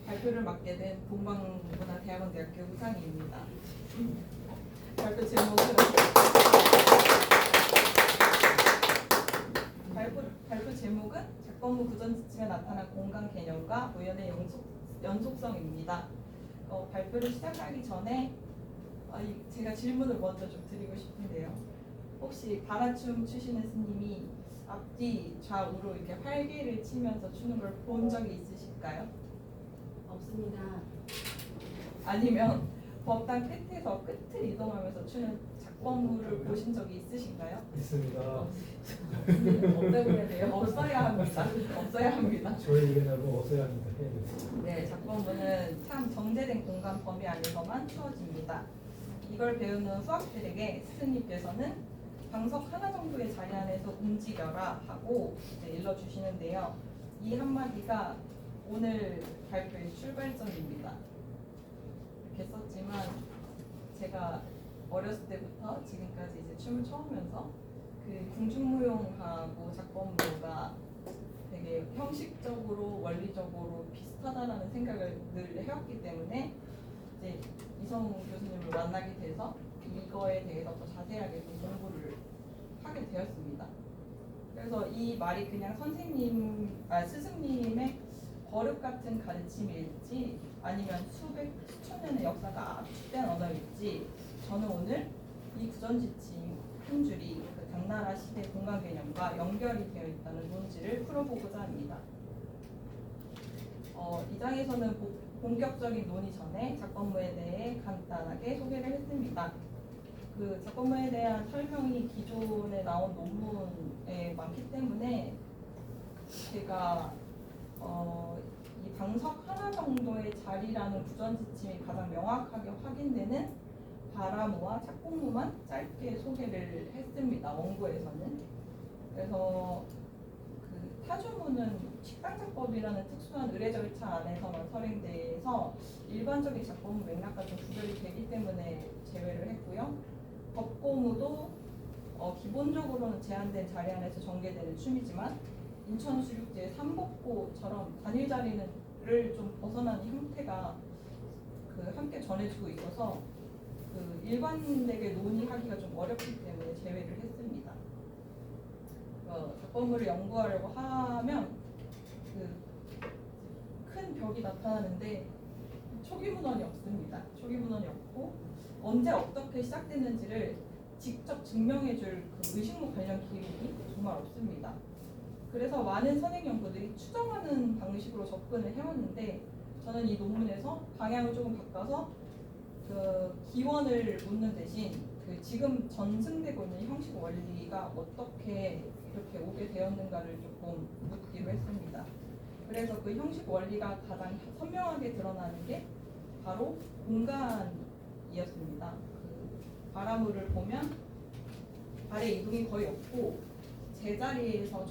발표를 맡게 된 동방문화대학원대학교 우상희입니다. 발표 제목은 작건무 구전 지침에 나타난 공간 개념과 우연의 연속성입니다. 발표를 시작하기 전에 제가 질문을 먼저 좀 드리고 싶은데요. 혹시 바라춤 추시는 스님이 앞뒤 좌우로 이렇게 활개를 치면서 추는 걸 본 적이 있으실까요? 없습니다. 아니면 법당 끝에서 끝을 이동하면서 추는 작건무를 보신 적이 있으신가요? 있습니다. 없다고 해야 돼요? 없어야 합니다. 없어야 합니다. 저희에게는 없어야 합니다. 네, 작건무는 참 정제된 공간 범위 안에서만 추어집니다. 이걸 배우는 후학들에게 스승님께서는 방석 하나 정도의 자리 안에서 움직여라 하고 일러주시는데요. 이 한마디가 오늘 발표의 출발점입니다. 이렇게 썼지만 제가 어렸을 때부터 지금까지 이제 춤을 춰오면서 그 궁중무용하고 작건무가 되게 형식적으로 원리적으로 비슷하다라는 생각을 늘 해왔기 때문에 이제 이성우 교수님을 만나게 돼서 이거에 대해서 더 자세하게 좀 공부를 하게 되었습니다. 그래서 이 말이 그냥 스승님의 거룩 같은 가르침일지 아니면 수천 년의 역사가 압축된 언어일지 저는 오늘 이 구전지침 한 줄이 그 당나라 시대 공간 개념과 연결이 되어 있다는 논지를 풀어보고자 합니다. 이 장에서는 본격적인 논의 전에 작건무에 대해 간단하게 소개를 했습니다. 그 작건무에 대한 설명이 기존에 나온 논문에 많기 때문에 제가 이 방석 하나 정도의 자리라는 구전지침이 가장 명확하게 확인되는 바라무와 착공무만 짧게 소개를 했습니다. 원고에서는. 그래서 그 타주무는 식당작법이라는 특수한 의례 절차 안에서만 설행돼서 일반적인 작법무 맥락과 좀 구별이 되기 때문에 제외를 했고요. 법고무도 기본적으로는 제한된 자리 안에서 전개되는 춤이지만 인천수육제의 삼법고처럼 단일 자리를 좀 벗어나는 형태가 그 함께 전해지고 있어서 그 일반되게 논의하기가 좀 어렵기 때문에 제외를 했습니다. 작법무를 연구하려고 하면 그 큰 벽이 나타나는데 초기 문헌이 없습니다. 초기 문헌이 없고 언제 어떻게 시작됐는지를 직접 증명해줄 그 의식무 관련 기록이 정말 없습니다. 그래서 많은 선행 연구들이 추정하는 방식으로 접근을 해왔는데 저는 이 논문에서 방향을 조금 바꿔서 그 기원을 묻는 대신 그 지금 전승되고 있는 형식 원리가 어떻게 이렇게 오게 되었는가를 조금 묻기로 했습니다. 그래서 그 형식 원리가 가장 선명하게 드러나는 게 바로 공간이었습니다. 그 바라무를 보면 발의 이동이 거의 없고 제자리에서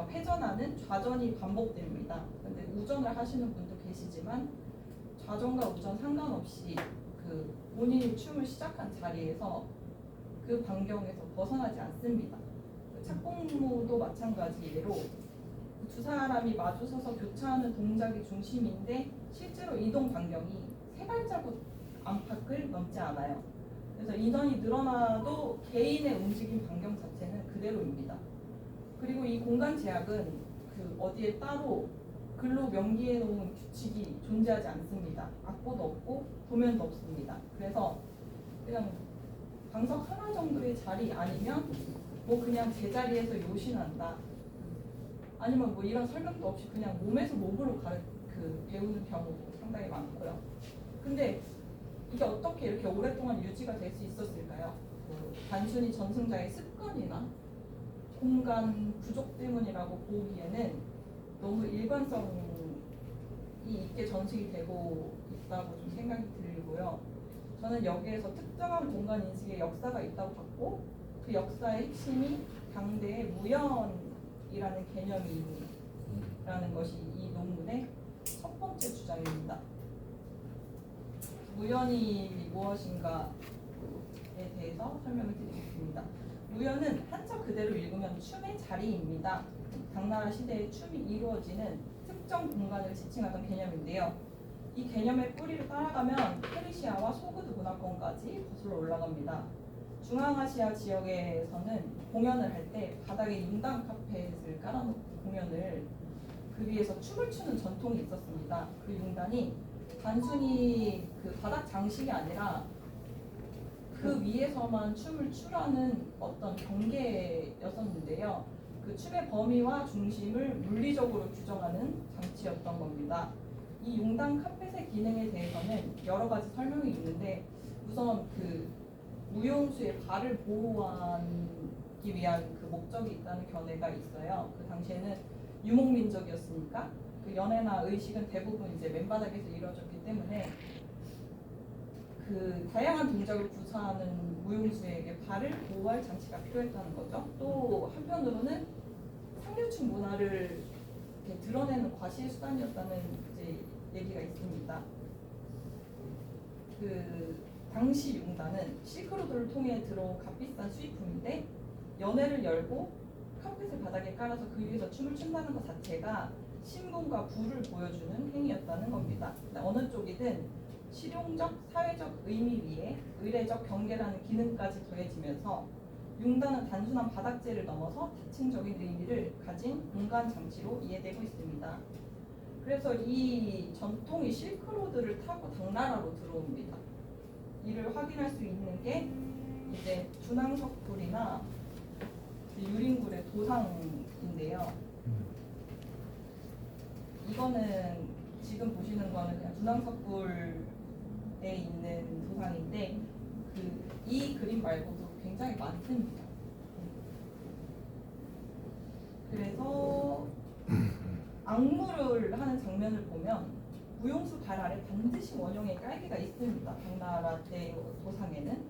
회전하는 좌전이 반복됩니다. 근데 우전을 하시는 분도 계시지만 좌전과 우전 상관없이 그 본인이 춤을 시작한 자리에서 그 반경에서 벗어나지 않습니다. 그 착공무도 마찬가지로 두 사람이 마주서서 교차하는 동작이 중심인데 실제로 이동 반경이 세 발자국 안팎을 넘지 않아요. 그래서 인원이 늘어나도 개인의 움직임 반경 자체는 그대로입니다. 그리고 이 공간 제약은 그 어디에 따로 글로 명기해 놓은 규칙이 존재하지 않습니다. 악보도 없고 도면도 없습니다. 그래서 그냥 방석 하나 정도의 자리 아니면 뭐 그냥 제자리에서 요신한다. 아니면 뭐 이런 설명도 없이 그냥 몸에서 몸으로 배우는 경우도 상당히 많고요. 근데 이게 어떻게 이렇게 오랫동안 유지가 될 수 있었을까요? 단순히 전승자의 습관이나 공간 부족 때문이라고 보기에는 너무 일관성이 있게 전식이 되고 있다고 좀 생각이 들고요. 저는 여기에서 특정한 공간 인식의 역사가 있다고 봤고 그 역사의 핵심이 당대의 무연이라는 개념이라는 것이 이 논문의 첫 번째 주장입니다. 무연이 무엇인가에 대해서 설명을 드리겠습니다. 무연은 한자 그대로 읽으면 춤의 자리입니다. 당나라 시대에 춤이 이루어지는 특정 공간을 지칭하던 개념인데요. 이 개념의 뿌리를 따라가면 페르시아와 소그드 문화권까지 거슬러 올라갑니다. 중앙아시아 지역에서는 공연을 할 때 바닥에 융당 카펫을 깔아놓고 공연을 그 위에서 춤을 추는 전통이 있었습니다. 그 융단이 단순히 그 바닥 장식이 아니라 그 위에서만 춤을 추라는 어떤 경계였었는데요. 그 춤의 범위와 중심을 물리적으로 규정하는 장치였던 겁니다. 이 용당 카펫의 기능에 대해서는 여러 가지 설명이 있는데 우선 그 무용수의 발을 보호하기 위한 그 목적이 있다는 견해가 있어요. 그 당시에는 유목민족이었으니까 그 연애나 의식은 대부분 이제 맨바닥에서 이루어졌기 때문에 그 다양한 동작을 구사하는 무용수에게 발을 보호할 장치가 필요했다는 거죠. 또 한편으로는 상류층 문화를 이렇게 드러내는 과시의 수단이었다는 이제 얘기가 있습니다. 그 당시 융단은 실크로드를 통해 들어온 값비싼 수입품인데 연회를 열고 카펫을 바닥에 깔아서 그 위에서 춤을 춘다는 것 자체가 신분과 부를 보여주는 행위였다는 겁니다. 어느 쪽이든 실용적, 사회적 의미 위에 의례적 경계라는 기능까지 더해지면서 융단은 단순한 바닥재를 넘어서 대칭적인 의미를 가진 공간 장치로 이해되고 있습니다. 그래서 이 전통이 실크로드를 타고 당나라로 들어옵니다. 이를 확인할 수 있는 게 이제 준왕석굴이나 유림굴의 도상인데요. 이거는 지금 보시는 거는 그냥 준왕석굴에 있는 도상인데 이 그림 말고도 굉장히 많습니다. 그래서 악무를 하는 장면을 보면 무용수 발 아래 반드시 원형의 깔개가 있습니다. 당나라 때 도상에는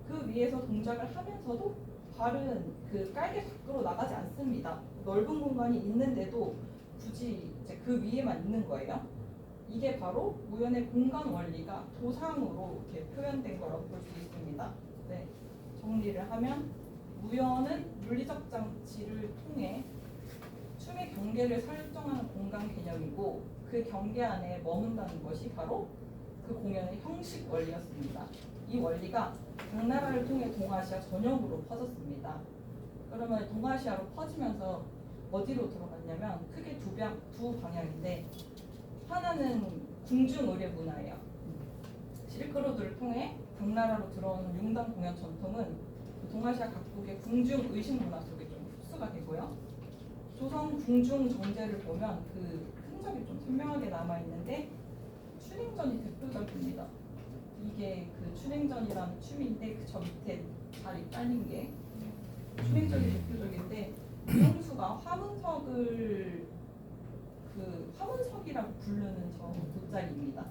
그 위에서 동작을 하면서도 발은 그 깔개 밖으로 나가지 않습니다. 넓은 공간이 있는데도 굳이 이제 그 위에만 있는 거예요. 이게 바로 무연의 공간 원리가 도상으로 이렇게 표현된 거라고 볼 수 있습니다. 네, 정리를 하면 무연은 물리적 장치를 통해 춤의 경계를 설정하는 공간 개념이고 그 경계 안에 머문다는 것이 바로 그 공연의 형식 원리였습니다. 이 원리가 당나라를 통해 동아시아 전역으로 퍼졌습니다. 그러면 동아시아로 퍼지면서 어디로 들어갔냐면 크게 두 방향인데 하나는 궁중 의례 문화예요. 실크로드를 통해 당나라로 들어오는 융단 공연 전통은 동아시아 각국의 궁중 의식 문화 속에 좀 흡수가 되고요. 조선 궁중 정제를 보면 그 흔적이 좀 선명하게 남아 있는데 춘행전이 대표적입니다. 이게 그 춘행전이라는 춤인데 그 저 밑에 다리 깔린 게 춘행전이 대표적인데 무용수가 화문석을 그 화문석이라고 부르는 저 돗자리입니다.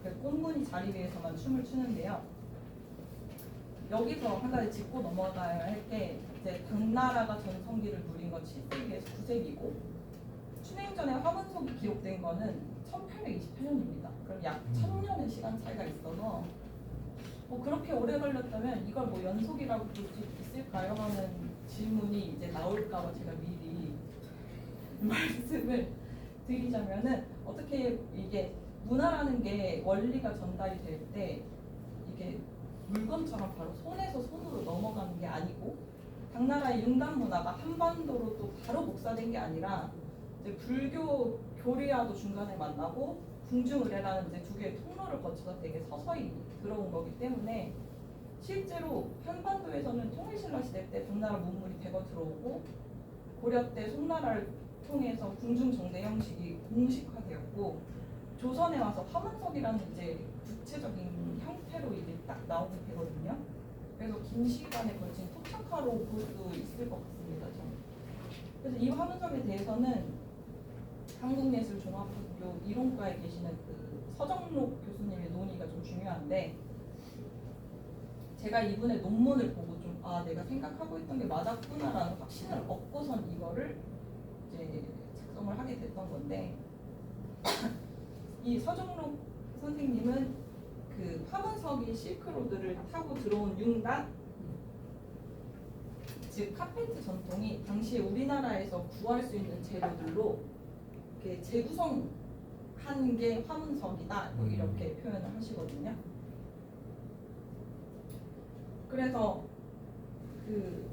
그 꽃무늬 자리 위에서만 춤을 추는데요. 여기서 한 가지 짚고 넘어가야 할 게 이제 당나라가 전성기를 누린 건 7세기에서 9세기고 춘행전에 화문석이 기록된 거는 1828년입니다. 그럼 약 1000년의 시간 차이가 있어서 그렇게 오래 걸렸다면 이걸 뭐 연속이라고 볼 수 있을까요? 하는 질문이 이제 나올까봐 제가 미리 말씀을 드리자면은 어떻게 이게 문화라는 게 원리가 전달이 될 때 이게 물건처럼 바로 손에서 손으로 넘어가는 게 아니고 당나라의 융단 문화가 한반도로 또 바로 목사된 게 아니라 이제 불교 교리와도 중간에 만나고 궁중의례라는 이제 두 개의 통로를 거쳐서 되게 서서히 들어온 거기 때문에 실제로 한반도에서는 통일신라 시대 때 당나라 문물이 대거 들어오고 고려 때 송나라를 통해서 궁중정대 형식이 공식화되었고 조선에 와서 화문석이라는 이제 구체적인 형태로 이제 딱 나오게 되거든요. 그래서 긴 시간에 걸친 토착화로 볼 수 있을 것 같습니다. 저는. 그래서 이 화문석에 대해서는 한국예술종합학교 이론과에 계시는 그 서정록 교수님의 논의가 좀 중요한데 제가 이분의 논문을 보고 좀 내가 생각하고 있던 게 맞았구나라는 확신을 얻고선 이거를 이제 작성을 하게 됐던 건데 이 서정록 선생님은 그 화문석이 실크로드를 타고 들어온 융단 즉 카페트 전통이 당시에 우리나라에서 구할 수 있는 재료들로 이렇게 재구성한 게 화문석이다 뭐 이렇게 표현을 하시거든요. 그래서 그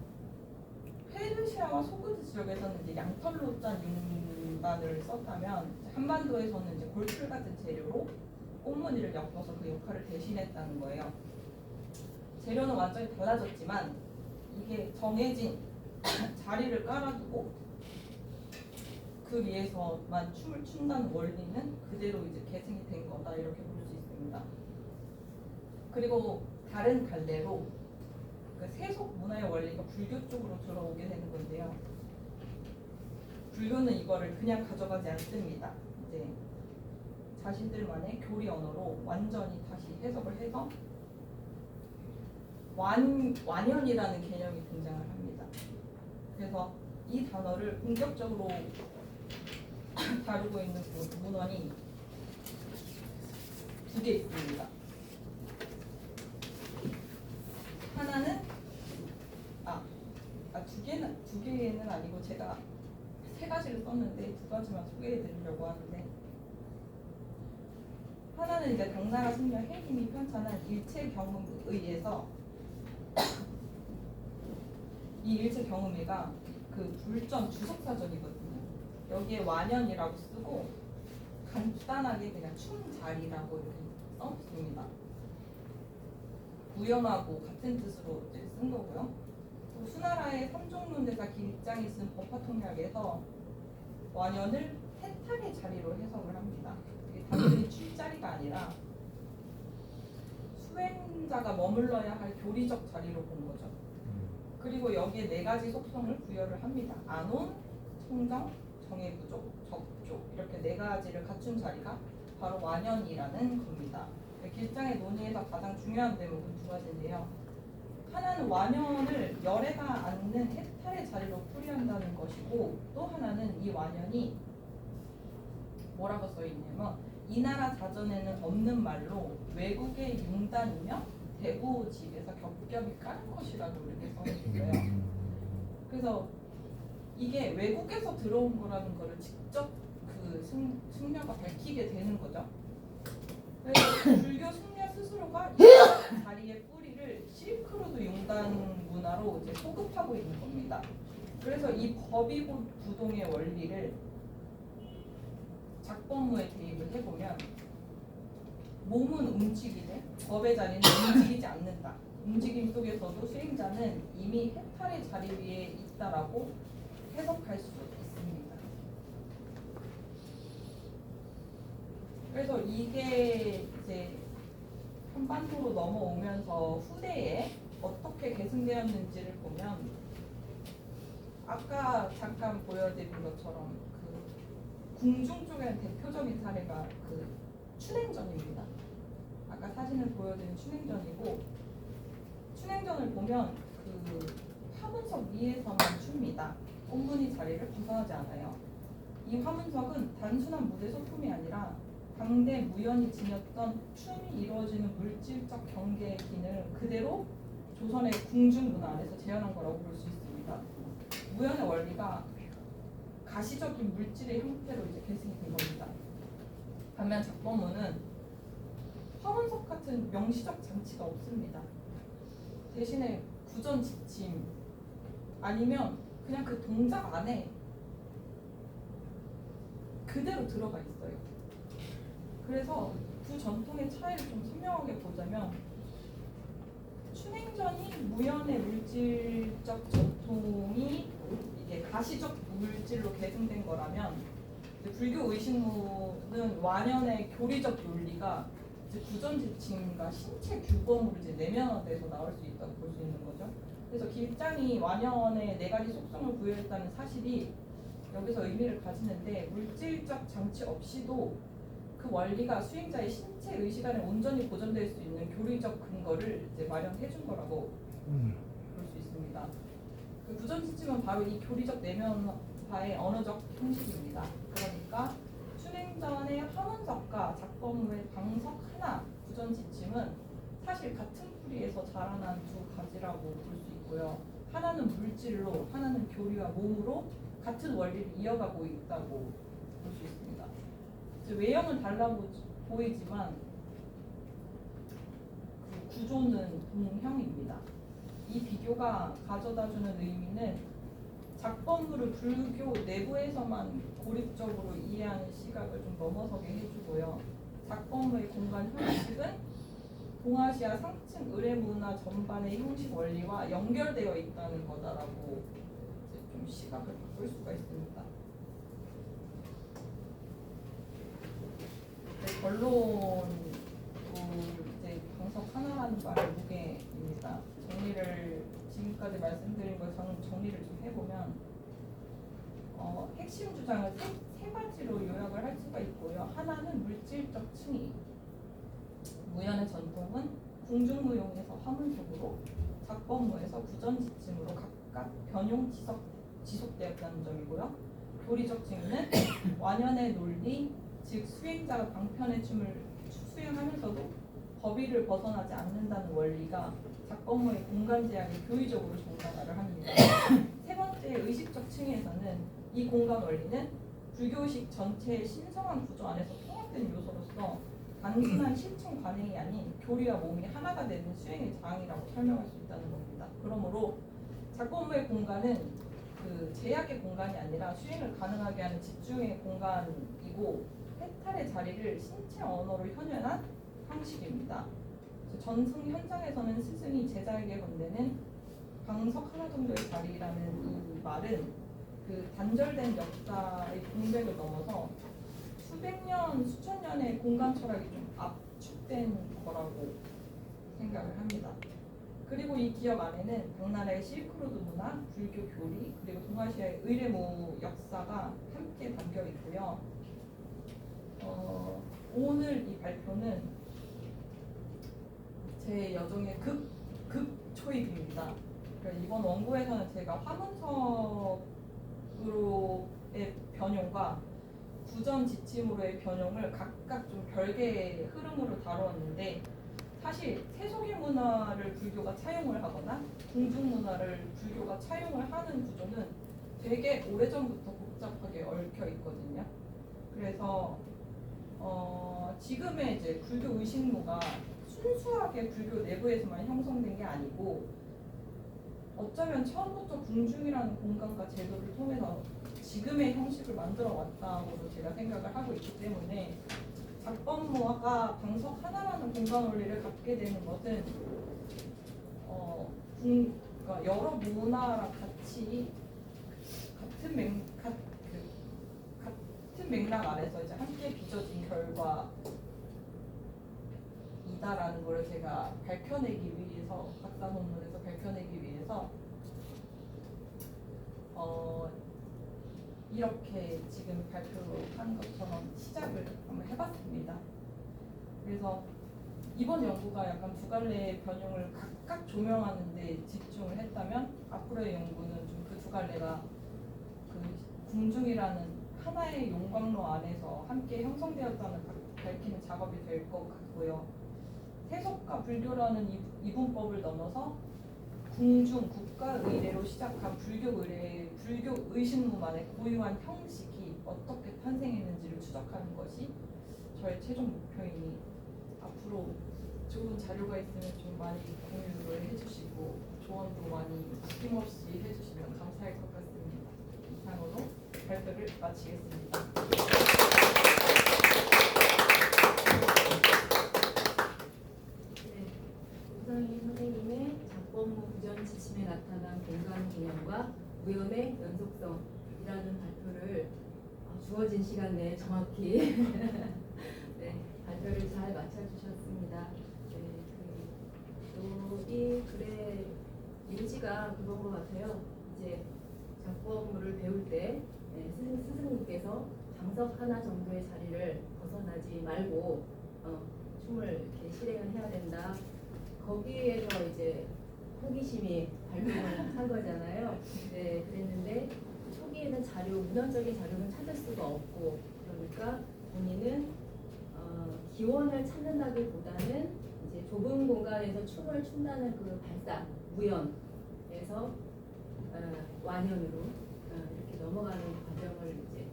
페르시아와 소그드 지역에서는 이제 양털로 짠 융단을 썼다면 한반도에서는 이제 골출 같은 재료로 꽃무늬를 엮어서 그 역할을 대신했다는 거예요. 재료는 완전히 달라졌지만 이게 정해진 자리를 깔아두고 그 위에서만 춤을 춘다는 원리는 그대로 이제 계승이 된 거다 이렇게 볼 수 있습니다. 그리고 다른 갈래로 그 세속 문화의 원리가 불교 쪽으로 들어오게 되는 건데요. 불교는 이거를 그냥 가져가지 않습니다. 이제 자신들만의 교리 언어로 완전히 다시 해석을 해서 완연이라는 개념이 등장을 합니다. 그래서 이 단어를 본격적으로 다루고 있는 그 문헌이 두 개 있습니다. 하나는 두 개는 아니고 제가 세 가지를 썼는데 두 가지만 소개해 드리려고 하는데, 하나는 이제 당나라 승려 해림이 편찬한 일체 경음에 의해서 이 일체 경음이가 그 불전 주석사전이거든요. 여기에 완연이라고 쓰고 간단하게 그냥 춤자리라고 이렇게 써있습니다. 우연하고 같은 뜻으로 이제 쓴 거고요. 또 수나라의 삼종론대사 길장이 쓴 법화통략에서 완연을 해탈의 자리로 해석을 합니다. 이게 단순히 춤자리가 아니라 수행자가 머물러야 할 교리적 자리로 본 거죠. 그리고 여기에 네 가지 속성을 부여를 합니다. 안온, 청정, 정예부족, 적족 이렇게 네 가지를 갖춘 자리가 바로 완연이라는 겁니다. 길장의 논의에서 가장 중요한 대목은 두 가지인데요. 하나는 완연을 열애가 않는 해탈의 자리로 풀이한다는 것이고, 또 하나는 이 완연이 뭐라고 써있냐면 이 나라 자전에는 없는 말로 외국의 융단이며 대고집에서 겹겹이 까는 것이라고 이렇게 써있어요. 그래서 이게 외국에서 들어온 거라는 거를 직접 그 승려가 밝히게 되는 거죠. 그래서 불교 승려 스스로가 이 자리의 뿌리를 실크로드 융단 문화로 이제 소급하고 있는 겁니다. 그래서 이 법이고 부동의 원리를 작법무에 대입을 해보면 몸은 움직이되 법의 자리는 움직이지 않는다. 움직임 속에서도 수행자는 이미 해탈의 자리 위에 있다라고 해석할 수 있습니다. 그래서 이게 이제 한반도로 넘어오면서 후대에 어떻게 계승되었는지를 보면 아까 잠깐 보여드린 것처럼 그 궁중 쪽에는 대표적인 사례가 그 춘행전입니다. 아까 사진을 보여드린 춘행전이고, 춘행전을 보면 그 화문석 위에서만 춥니다. 꽃무늬 자리를 벗어나지 않아요. 이 화문석은 단순한 무대 소품이 아니라 당대 무연이 지녔던 춤이 이루어지는 물질적 경계의 기능을 그대로 조선의 궁중 문화 안에서 재현한 거라고 볼 수 있습니다. 무연의 원리가 가시적인 물질의 형태로 이제 계승이 된 겁니다. 반면 작법무는 화문석 같은 명시적 장치가 없습니다. 대신에 구전 지침 아니면 그냥 그 동작 안에 그대로 들어가 있어요. 그래서 두 전통의 차이를 좀 선명하게 보자면, 춘행전이 무연의 물질적 전통이 이게 가시적 물질로 계승된 거라면, 불교 의식무는 완연의 교리적 논리가 이제 구전지침과 신체 규범으로 이제 내면화돼서 나올 수 있다고 볼 수 있는 거죠. 그래서 길장이 완연의 네 가지 속성을 부여했다는 사실이 여기서 의미를 가지는데, 물질적 장치 없이도 그 원리가 수행자의 신체 의식 안에 온전히 보존될 수 있는 교리적 근거를 이제 마련해 준 거라고 볼 수 있습니다. 그 구전지침은 바로 이 교리적 내면화의 언어적 형식입니다. 그러니까 춘행전의 화문석과 작법무의 방석 하나 구전지침은 사실 같은 뿌리에서 자라난 두 가지라고 볼 수 있고요. 하나는 물질로, 하나는 교리와 몸으로 같은 원리를 이어가고 있다고 볼 볼 수 있습니다. 이제 외형은 달라 보이지만 그 구조는 동형입니다. 이 비교가 가져다주는 의미는 작법물을 불교 내부에서만 고립적으로 이해하는 시각을 좀 넘어서게 해주고요. 작법물의 공간 형식은 동아시아 상층 의례 문화 전반의 형식 원리와 연결되어 있다는 거다라고 이제 좀 시각을 바꿀 수가 있습니다. 네, 결론은 이제 방석 하나라는 말의 무게입니다. 정리를 지금까지 말씀드린 걸 정리를 좀 해보면 핵심 주장을 세 가지로 요약을 할 수가 있고요. 하나는 물질적 층위, 무연의 전통은 궁중무용에서 화문속으로, 작법무에서 구전지침으로 각각 변용 지속되었다는 점이고요. 교리적 층위는 완연의 논리, 즉 수행자가 방편의 춤을 수행하면서도 법의를 벗어나지 않는다는 원리가 작법무의 공간 제약을 교의적으로 정당화를 합니다. 세 번째 의식적 층위에서는 이 공간 원리는 불교의식 전체의 신성한 구조 안에서 통합된 요소로서 단순한 실천 관행이 아닌 교리와 몸이 하나가 되는 수행의 장이라고 설명할 수 있다는 겁니다. 그러므로 작법무의 공간은 그 제약의 공간이 아니라 수행을 가능하게 하는 집중의 공간이고 해탈의 자리를 신체 언어로 현현한 형식입니다. 전승 현장에서는 스승이 제자에게 건네는 방석 하나 정도의 자리라는 이 말은 그 단절된 역사의 공백을 넘어서 수백 년, 수천 년의 공간 철학이 좀 압축된 거라고 생각을 합니다. 그리고 이 기업 안에는 당나라의 실크로드 문화, 불교 교리, 그리고 동아시아의 의례무 역사가 함께 담겨 있고요. 오늘 이 발표는 제 여정의 극초입입니다. 그러니까 이번 원고에서는 제가 화문석으로의 변용과 구전 지침으로의 변용을 각각 좀 별개의 흐름으로 다루었는데 사실 세속의 문화를 불교가 차용을 하거나 궁중 문화를 불교가 차용을 하는 구조는 되게 오래전부터 복잡하게 얽혀 있거든요. 그래서 지금의 이제 불교 의식무가 순수하게 불교 내부에서만 형성된 게 아니고 어쩌면 처음부터 궁중이라는 공간과 제도를 통해서 지금의 형식을 만들어 왔다고도 제가 생각을 하고 있기 때문에 작법무가 방석 하나라는 공간 원리를 갖게 되는 것은 그러니까 여러 문화랑 같이 같은 맥락 안에서 이제 함께 빚어진 결과이다라는 걸 제가 밝혀내기 위해서 박사 논문에서 밝혀내기 위해서 이렇게 지금 발표한 것처럼 시작을 한번 해봤습니다. 그래서 이번 연구가 약간 두 갈래의 변형을 각각 조명하는 데 집중을 했다면 앞으로의 연구는 좀 그 두 갈래가 그 궁중이라는 하나의 용광로 안에서 함께 형성되었다는 밝히는 작업이 될 것 같고요. 세속과 불교라는 이분법을 넘어서 궁중, 국가의례로 시작한 불교 의식무만의 고유한 형식이 어떻게 탄생했는지를 추적하는 것이 저의 최종 목표이니 앞으로 좋은 자료가 있으면 좀 많이 공유를 해주시고 조언도 많이 아낌없이 해주시면 감사할 것 같습니다. 이상으로 발표를 마치겠습니다. 우상희 선생님의 작법무 구전 지침에 나타난 공간 개념과 무연의 연속성이라는 발표를 주어진 시간 내에 정확히 네, 발표를 잘 마쳐주셨습니다. 이 글의 요지가 그건 것 같아요. 이제 작법무를 배울 때 스승님께서 방석 하나 정도의 자리를 벗어나지 말고 춤을 이렇게 실행을 해야 된다. 거기에서 이제 호기심이 발동을 한 거잖아요. 네, 그랬는데 초기에는 문헌적인 자료는 찾을 수가 없고 그러니까 본인은 기원을 찾는다기보다는 이제 좁은 공간에서 춤을 춘다는 그 발상, 무연에서 완연으로 이렇게 넘어가는 과정을 이제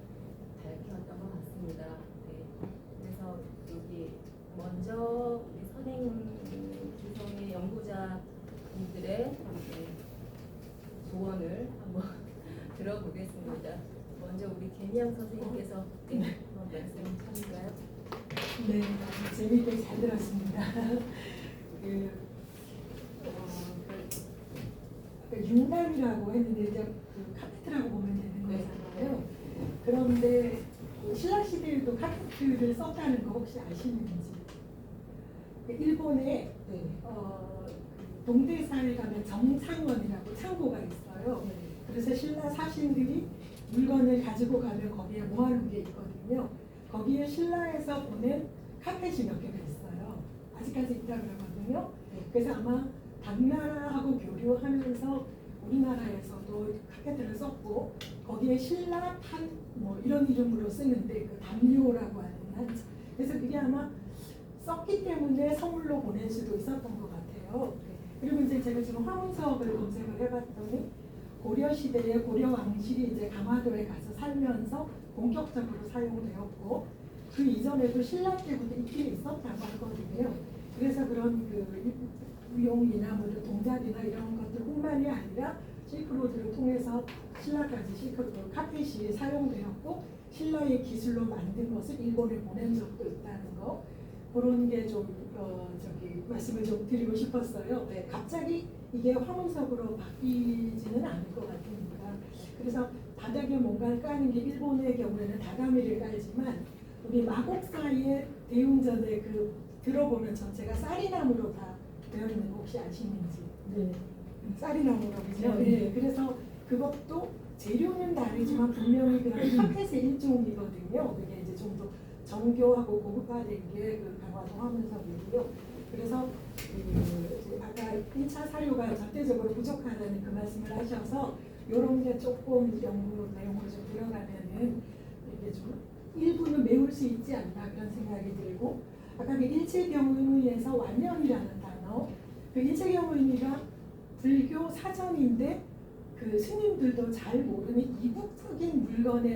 밝혔던 것 있습니다. 네. 그래서 여기 먼저 우리 선행 기성의 연구자분들의 조언을 한번 들어보겠습니다. 먼저 우리 개미양 선생님께서 한번 말씀 해주실까요? 네, 아주 재미있게 잘 들었습니다. 융단이라고 했는데 이제 그 카페트라고 보면 되는 네. 거잖아요. 그런데 그 신라 시대에도 카페트를 썼다는 거 혹시 아시는지? 그 일본에 네. 동대사에 가면 정창원이라고 창고가 있어요. 그래서 신라 사신들이 물건을 가지고 가면 거기에 모아놓은 게 있거든요. 거기에 신라에서 보낸 카펫이 몇 개가 있어요. 아직까지 있다고 그러거든요. 그래서 아마 당나라하고 교류하면서 우리나라에서도 카페트를 썼고 거기에 신라 판 뭐 이런 이름으로 쓰는데 그 담요라고 하는 한자. 그래서 그게 아마 썼기 때문에 선물로 보낼 수도 있었던 것 같아요. 그리고 이제 제가 지금 화문석을 검색을 해봤더니 고려 시대에 고려 왕실이 이제 강화도에 가서 살면서 본격적으로 사용되었고 그 이전에도 신라 때부터 있긴 있었다고 하거든요. 그래서 그런 그 무용이나 뭐 동작이나 이런 것들뿐만이 아니라 실크로드를 통해서 신라까지 실크로드 카펫이 사용되었고 신라의 기술로 만든 것을 일본에 보낸 적도 있다는 거 그런 게 좀 말씀을 좀 드리고 싶었어요. 네. 갑자기 이게 화문석으로 바뀌지는 않을 것 같으니까 그래서 바닥에 뭔가를 까는 게 일본의 경우에는 다가미를 깔지만 우리 마곡사의 대웅전에 그 들어보면 전체가 쌀이나무로 다 되어 있는 거 혹시 아시는지? 네. 쌀이나무라고요. 네. 네. 그래서 그것도 재료는 다르지만 분명히 그런 카펫의 일종이거든요. 그게 이제 좀 더 정교하고 고급화된 게 그 강화도 화문석이고요. 그래서 그 아까 1차 사료가 절대적으로 부족하다는 그 말씀을 하셔서 이런 게 조금 연구 내용으로 좀 들어가면은 이게 좀 일부는 메울 수 있지 않나 그런 생각이 들고 아까 그 일체경의에서 완념이라는 단어 그 일체경의가 불교 사전인데 그 스님들도 잘 모르는 이국적인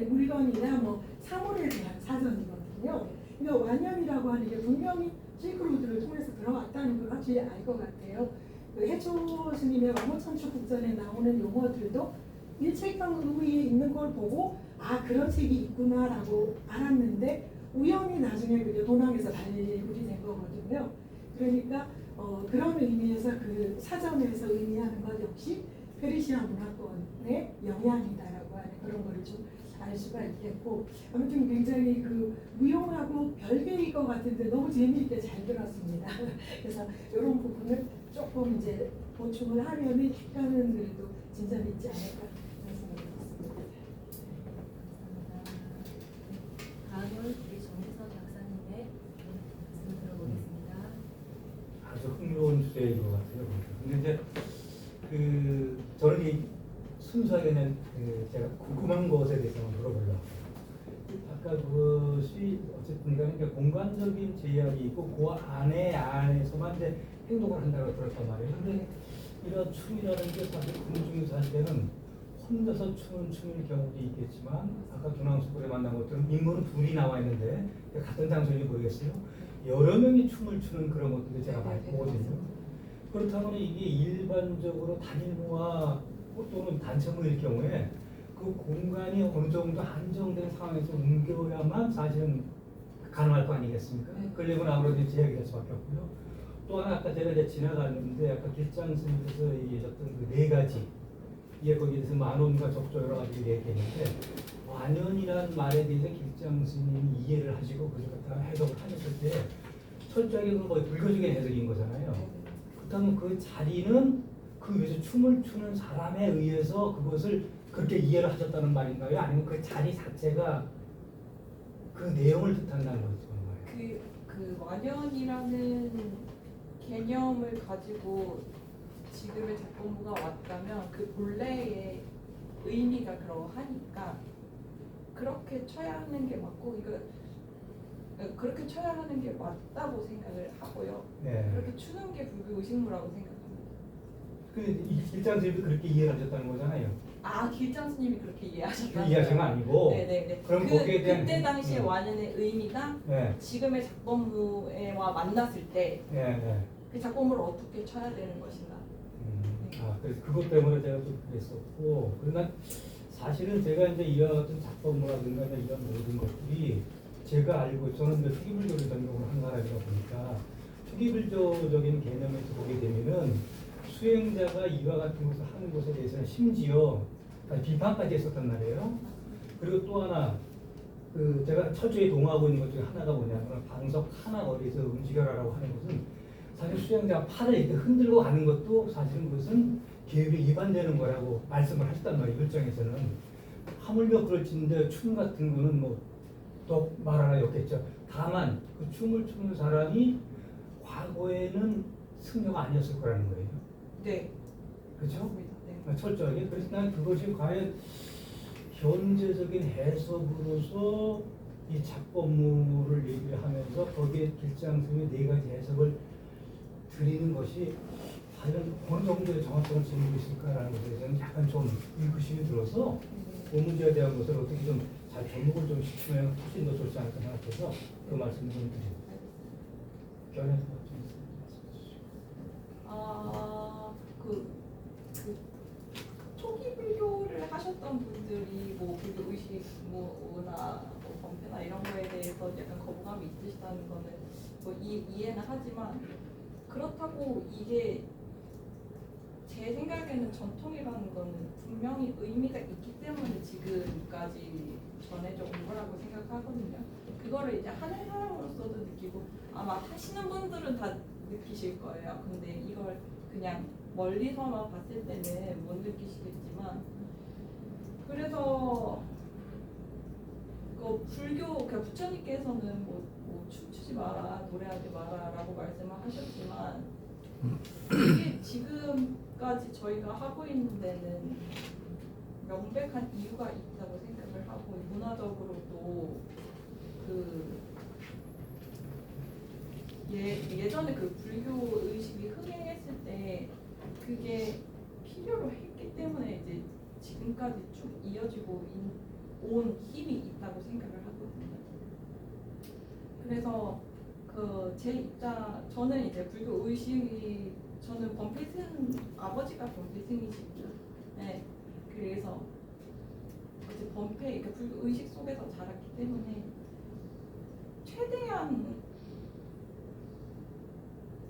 물건이나 뭐 사물에 대한 사전이거든요. 그러니까 완념이라고 하는 게 분명히 실크로드를 통해서 들어왔다는 걸 확실히 알 것 같아요. 그 해초 스님의 왕호천추 국전에 나오는 용어들도 일체경의에 있는 걸 보고 아 그런 책이 있구나라고 알았는데 우연히 나중에 그게 도남에서 발굴이 된 거거든요. 그러니까 그런 의미에서 그 사전에서 의미하는 것 역시 페르시아 문화권의 영향이다라고 하는 그런 거를 좀 알 수가 있겠고 아무튼 굉장히 그 무용하고 별개일 것 같은데 너무 재미있게 잘 들었습니다. 그래서 이런 부분을 조금 이제 보충을 하려면 약간은 그래도 진전이 있지 않을까 그런 생각이 듭니다. 다음은 우리 정혜선 박사님의 말씀을 들어보겠습니다. 아주 흥미로운 주제인 것 같아요. 근데 이제 저는 이 순수하게 그냥 제가 궁금한 것에 대해서 한번 물어보려고. 아까 그것이 어쨌든 간에 공간적인 제약이 있고 그 안에서만 이제 행동을 한다고 들었단 말이에요. 근데 이런 춤이라는 게 사실 군중에서 할 때는 혼자서 추는 춤일 경우도 있겠지만 아까 중앙수골에 만난 것처럼 인물은 둘이 나와 있는데 같은 장소인지 모르겠어요. 여러 명이 춤을 추는 그런 것들도 제가 많이 보거든요. 그렇다면 이게 일반적으로 단일무와 또는 단체무일 경우에 그 공간이 어느 정도 한정된 상황에서 옮겨야만 사실은 가능할 거 아니겠습니까? 그러려면 아무래도 제약이 될 수밖에 없고요. 또 하나 아까 제가 이제 지나갔는데 아까 길장 스님께서 얘기하셨던 그 네 가지 이게 거기에 대해서 만원과 적조 여러 가지 얘기했는데 완연이라는 말에 대해서 길장 스님이 이해를 하시고 그걸 갖다가 해석을 하셨을 때 철저하게 그건 뭐 불교적인 해석인 거잖아요. 그렇다면 그 자리는 그 위에서 춤을 추는 사람에 의해서 그것을 그렇게 이해를 하셨다는 말인가요? 아니면 그 자리 자체가 그 내용을 뜻한다는 거죠? 그 완연이라는 개념을 가지고 지금의 재본부가 왔다면 그 본래의 의미가 그러하니까 그렇게 쳐야 하는 게 맞고 그렇게 쳐야 하는 게 맞다고 생각을 하고요. 네. 그렇게 추는 게 불교 의식무라고 생각합니다. 그 일장 선생님도 그렇게 이해를 하셨다는 거잖아요. 길장 스님이 그렇게 이해하셨다고요? 이해하신 거 아니고. 네네네. 그럼 거기에 대한 그때 당시에 완연의 의미가 예, 지금의 작법무와 만났을 때 그 예, 예. 작법무를 어떻게 쳐야 되는 것인가. 그래서 그것 때문에 제가 좀 그랬었고, 그러나 사실은 제가 이제 이어왔던 작법무라든가 이런 모든 것들이 제가 알고 저는 이제 투기불교를 전공을 한 사람이다 보니까 투기불교적인 개념에서 보게 되면은 수행자가 이와 같은 것을 하는 것에 대해서는 심지어 비판까지 했었단 말이에요. 그리고 또 하나 그 제가 철저히 동하고 있는 것 중에 하나가 뭐냐면 방석 하나 거리에서 움직여라라고 하는 것은 사실 수행자가 팔을 이렇게 흔들고 가는 것도 사실은 그것은 계율에 위반되는 거라고 말씀을 하셨단 말이에요. 일정에서는 하물며 그럴진데 춤 같은 거는 뭐 또 말하라였겠죠. 다만 그 춤을 추는 사람이 과거에는 승려가 아니었을 거라는 거예요. 네. 그렇죠? 맞습니다. 네. 철저하게. 그래서 난 그것이 과연 현재적인 해석으로서 이 작법무를 얘기를 하면서 거기에 길장스님의 네 가지 해석을 드리는 것이 과연 어느 정도의 정확성을 지니고 있을까라는 것에 대해서는 약간 좀 의구심이 들어서 그 문제에 대한 것을 어떻게 좀 잘 접목을 좀 시키면 훨씬 더 좋지 않을까 생각해서 그 말씀을 좀 드립니다. 견해서 좀 그 초기 불교를 하셨던 분들이 뭐 불교 의식 뭐나 뭐 범죄나 이런 거에 대해서 약간 거부감이 있으시다는 거는 뭐 이해는 하지만 그렇다고 이게 제 생각에는 전통이라는 거는 분명히 의미가 있기 때문에 지금까지 전해져 온 거라고 생각하거든요. 그거를 이제 하는 사람으로서도 느끼고 아마 하시는 분들은 다 느끼실 거예요. 근데 이걸 그냥 멀리서만 봤을 때는 못 느끼시겠지만 그래서 그 불교 그 부처님께서는 뭐 춤추지 마라 노래하지 마라라고 말씀을 하셨지만 이게 지금까지 저희가 하고 있는 데는 명백한 이유가 있다고 생각을 하고 문화적으로도 예전에 그 불교 의식이 흥행했을 때 그게 필요로 했기 때문에 이제 지금까지 쭉 이어지고 온 힘이 있다고 생각을 하거든요. 그래서 제 입장 저는 이제 불교 의식이 저는 범필승 아버지가 범필승이시고요. 네. 그래서 이제 범패 그 불교 의식 속에서 자랐기 때문에 최대한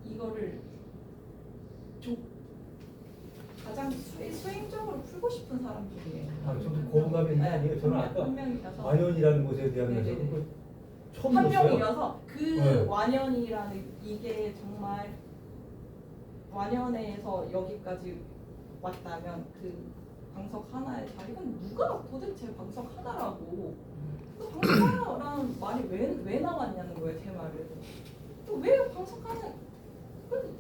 이거를 가장 수행적으로 풀고 싶은 사람 중이에요. 저도 거부감이 있는 게 아니에요. 저는 아까 한 명이라서 완연이라는 것에 대한 네네네. 해석은 처음 한 들었어요. 명이라서 그 네. 완연이라는 이게 정말 완연에서 여기까지 왔다면 그 방석 하나의 자리가 누가 도대체 방석 하나라고 그 방석 하나라는 말이 왜 나왔냐는 거예요. 제 말은 또 왜 방석 하나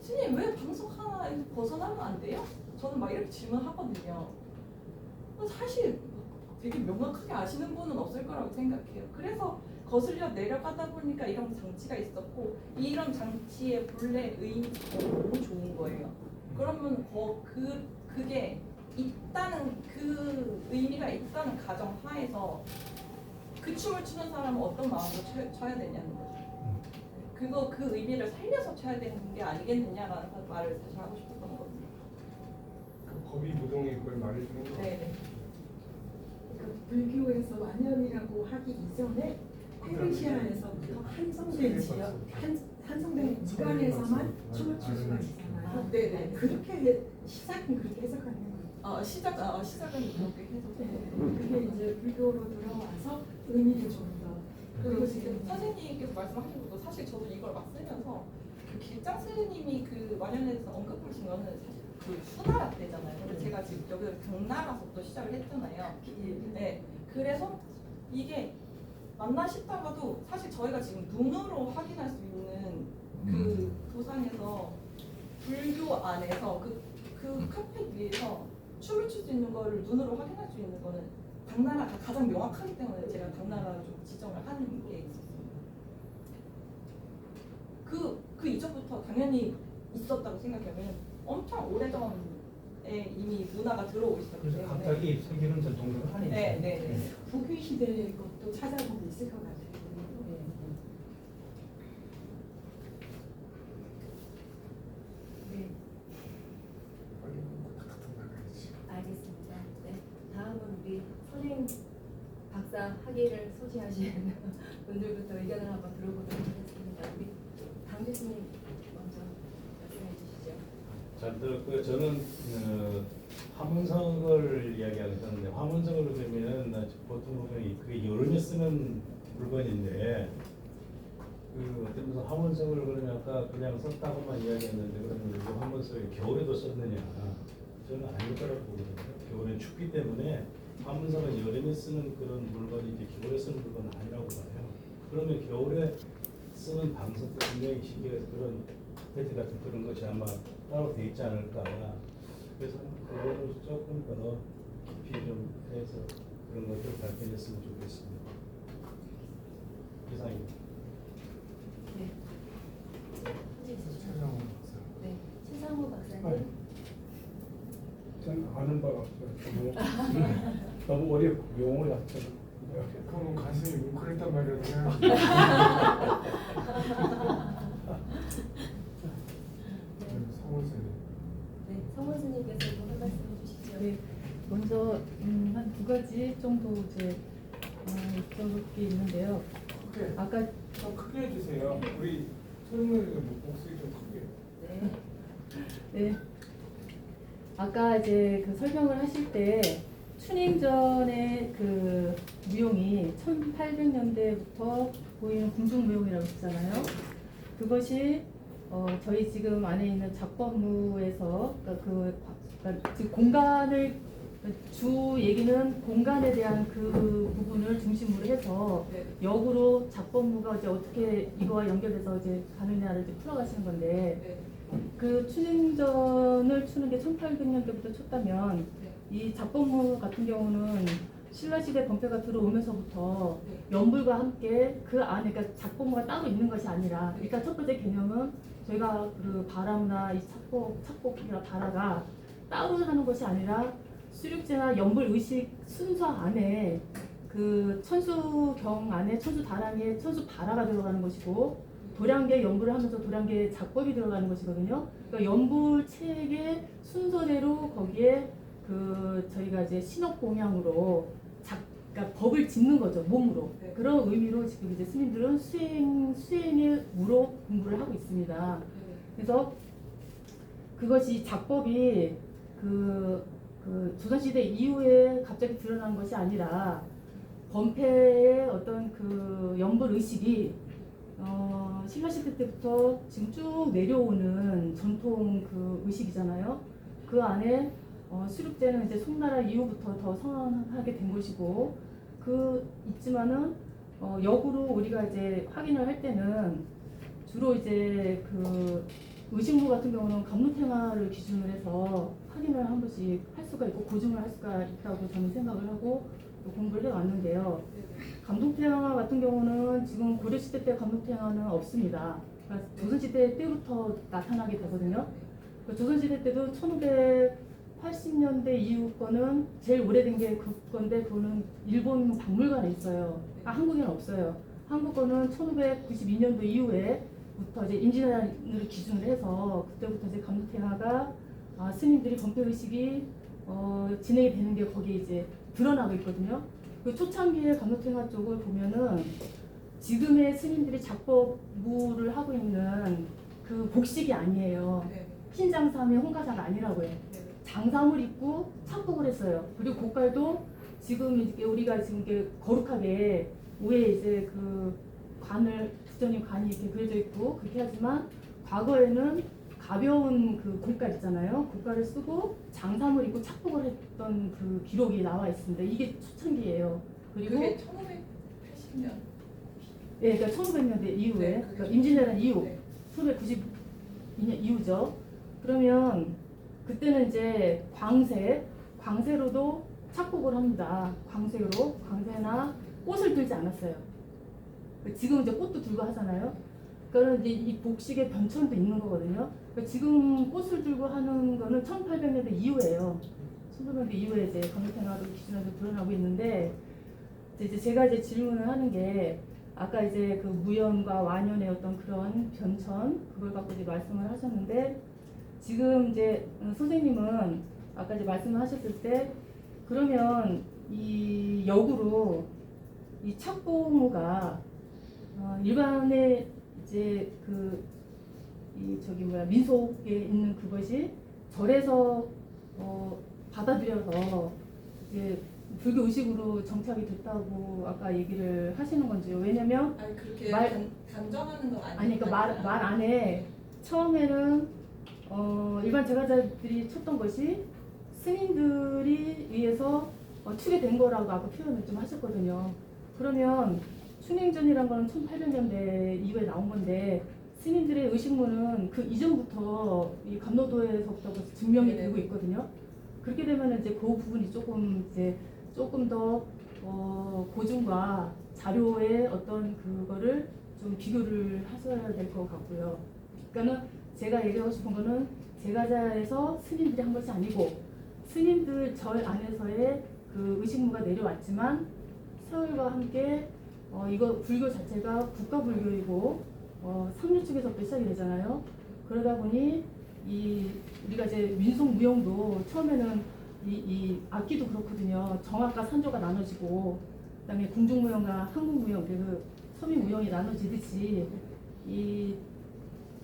스님 왜 방석 하나에서 벗어나면 안 돼요? 저는 막 이렇게 질문하거든요. 사실 되게 명확하게 아시는 분은 없을 거라고 생각해요. 그래서 거슬려 내려가다 보니까 이런 장치가 있었고 이런 장치의 본래 의미가 너무 좋은 거예요. 그러면 그게 있다는 그 의미가 있다는 가정 하에서 그 춤을 추는 사람은 어떤 마음으로 춰야 되냐는 거죠. 그 의미를 살려서 춰야 되는 게 아니겠느냐라는 말을 사실 하고 싶었던 거거든요. 그 법이 무동의 그걸 말해주는 거. 네. 그 불교에서 완연이라고 하기 이전에 페르시아에서부터 한성된 지역, 한성된 기관에서만 춤을 출 수가 있잖아요. 네네. 그렇게 시작은 그렇게 해석하는 거예요. 시작은 그렇게 해서 그게 이제 불교로 들어와서 의미를 좀 더. 그리고 지금 선생님께서 말씀하신 것도 사실 저도 이걸 막 쓰면서 그 길장 스님이 그 완연에서 언급하신 거는 사실 그 수나라 때잖아요. 근데 제가 지금 여기서 당나라서부터 시작을 했잖아요. 네. 그래서 이게 맞나 싶다가도 사실 저희가 지금 눈으로 확인할 수 있는 그 도상에서 불교 안에서 그 카펫 위에서 춤을 출 수 있는 거를 눈으로 확인할 수 있는 거는 당나라가 가장 명확하기 때문에 제가 당나라를 좀 지정을 하는 게 있었습니다. 그 이전부터 당연히 있었다고 생각해요. 왜냐면 엄청 오래전에 전통에 이미 문화가 들어오고 있었기 그래서 때문에 갑자기 세계는 전통으로 하니까. 네. 후기 시대의 것도 찾아보면 있을 것 같아요. 네, 빨리 끊고 탁탁 나가야지. 알겠습니다. 네, 다음은 우리 선행 박사 학위를 소지하신 분들부터 의견을 한번 들어보도록 하겠습니다. 우리 강 교수님 먼저 말씀해 주시죠. 잘 들었고요. 저는 화문석을 이야기하셨는데 화문석으로 되면 보통 보면 그게 여름에 쓰는 물건인데 그 어떤 무슨 화문석을 그러면 아까 그냥 썼다고만 이야기했는데 그러면 그 화문석을 겨울에도 썼느냐? 저는 아닐 거라고 보거든요. 겨울엔 춥기 때문에 화문석은 여름에 쓰는 그런 물건이지 겨울에 쓰는 물건은 아니라고 봐요. 그러면 겨울에 쓰는 방석도 분명히 시기에서 그런 패티 같은 그런 것이 아마 따로 돼 있지 않을까. 그래서 그거를 조금 더 깊이 좀 해서 그런 것들 발견했으면 좋겠습니다. 이상입니다. 네. 하실 수 있으시죠? 최상원 박사. 네, 최상호 박사님. 아니. 전 아는 바가 없어요. 너무 어렵고 용어 자체가. 그러면 가슴이 뭉클했단 말이라도 해야지. 성원 선생님. 네, 성원 스님께서도 한 말씀 해주시죠. 네, 먼저 한 두 가지 정도 이제 여쭤볼 게 있는데요. 크게, 아까 좀 크게 해주세요. 우리 소리는 목소리 좀 크게. 네. 네, 아까 이제 그 설명을 하실 때 춘행전의 그 무용이 1800년대부터 보이는 궁중무용이라고 했잖아요. 그것이 저희 지금 안에 있는 작법무에서 그러니까 즉 공간을 주 얘기는 공간에 대한 그 부분을 중심으로 해서 네. 역으로 작법무가 이제 어떻게 이거와 연결해서 이제 가느냐를 이제 풀어가시는 건데 네. 그 춘행전을 추는 게 1800년대부터 췄다면 이 작법무 같은 경우는 신라시대 번패가 들어오면서부터 연불과 함께 그 안에 그러니까 작법무가 따로 있는 것이 아니라 일단 첫 번째 개념은 저희가 그 바라나 이 착복이나 바라가 따로 하는 것이 아니라 수륙제나 연불 의식 순서 안에 그 천수경 안에 천수다랑에 천수바라가 들어가는 것이고 도량계 연불을 하면서 도량계 작법이 들어가는 것이거든요. 그러니까 연불 책의 순서대로 거기에 그 저희가 이제 신업공양으로 그러니까 법을 짓는 거죠, 몸으로. 네. 그런 의미로 지금 이제 스님들은 수행의 무로 공부를 하고 있습니다. 그래서 그것이 작법이 그 조선시대 이후에 갑자기 드러난 것이 아니라 번패의 어떤 그 연불 의식이 신라시대 때부터 지금 쭉 내려오는 전통 그 의식이잖아요. 그 안에 수륙제는 이제 송나라 이후부터 더 성행하게 된 것이고 있지만은 역으로 우리가 이제 확인을 할 때는 주로 이제 그 의식무 같은 경우는 감로탱화를 기준으로 해서 확인을 한 번씩 할 수가 있고 고증을 할 수가 있다고 저는 생각을 하고 또 공부를 해왔는데요. 감독탱화 같은 경우는 지금 고려시대 때 감독탱화는 없습니다. 그러니까 조선시대 때부터 나타나게 되거든요. 그러니까 조선시대 때도 1580년대 이후 거는 제일 오래된 게 그 건데 그거는 일본 박물관에 있어요. 한국에는 없어요. 한국 거는 1592년도 이후에부터 이제 임진왜란을 기준으로 해서 그때부터 이제 감독탱화가 스님들이 번패의식이 진행이 되는 게 거기에 이제 드러나고 있거든요. 그 초창기의 감독탱화 쪽을 보면은 지금의 스님들이 작법무를 하고 있는 그 복식이 아니에요. 흰장삼의 홍가사가 아니라고 해요. 장삼을 입고 착복을 했어요. 그리고 고깔도 지금 이렇게 우리가 지금 이렇게 거룩하게 위에 이제 그 부처님 관이 이렇게 그려져 있고 그렇게 하지만 과거에는 가벼운 그 고깔 있잖아요. 고깔을 쓰고 장삼을 입고 착복을 했던 그 기록이 나와 있습니다. 이게 초창기예요. 그리고 그게 1580년. 예, 그러니까 1500년대 이후에 네, 그러니까 임진왜란 이후 네. 1592년 이후죠. 그러면 그때는 이제 광세로도 착복을 합니다. 광세나 꽃을 들지 않았어요. 지금 이제 꽃도 들고 하잖아요. 그러니까 이제 이 복식의 변천도 있는 거거든요. 그러니까 지금 꽃을 들고 하는 거는 1800년대 이후예요. 1800년대 이후에 이제 강력행하로 기준에서 드러나고 있는데 이제 제가 이제 질문을 하는 게 아까 이제 그 무연과 완연의 어떤 그런 변천 그걸 갖고 이제 말씀을 하셨는데 지금 이제 선생님은 아까 이제 말씀을 하셨을 때 그러면 이 역으로 이 착보무가 일반의 이제 그 이 저기 뭐야 민속에 있는 그것이 절에서 받아들여서 이제 불교 의식으로 정착이 됐다고 아까 얘기를 하시는 건지요? 왜냐면 아니 그렇게 말- 단정하는 건 아니 그러니까 말 안에 처음에는 일반 제가자들이 쳤던 것이 스님들이 의해서 추계된 거라고 아까 표현을 좀 하셨거든요. 그러면 춘행전이란 거는 1800년대 이후에 나온 건데 스님들의 의식문은 그 이전부터 이 감로도에서부터 증명이 네네. 되고 있거든요. 그렇게 되면 이제 그 부분이 조금 더 고증과 자료의 어떤 그거를 좀 비교를 하셔야 될 것 같고요. 그러니까는 제가 얘기하고 싶은 거는 제가자에서 스님들이 한 것이 아니고 스님들 절 안에서의 그 의식무가 내려왔지만 세월과 함께 이거 불교 자체가 국가불교이고 상류 측에서부터 시작이 되잖아요. 그러다 보니 우리가 이제 민속무용도 처음에는 이 악기도 그렇거든요. 정악과 산조가 나눠지고 그다음에 궁중무용과 한국무용 그 서민무용이 나눠지듯이 이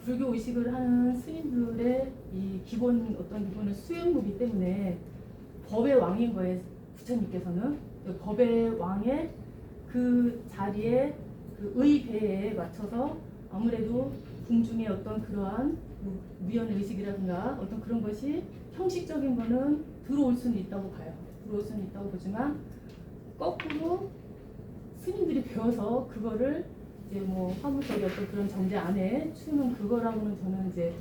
불교 의식을 하는 스님들의 이 어떤 기본은 수행무기 때문에 법의 왕인 거예요. 부처님께서는 법의 왕의 그 자리에 그 의배에 맞춰서 아무래도 궁중의 어떤 그러한 무연 의식이라든가 어떤 그런 것이 형식적인 거는 들어올 수는 있다고 봐요. 들어올 수는 있다고 보지만 거꾸로 스님들이 배워서 그거를 이제 뭐 화무적인 어떤 그런 정제 안에 추는 그거라고는 저는 이제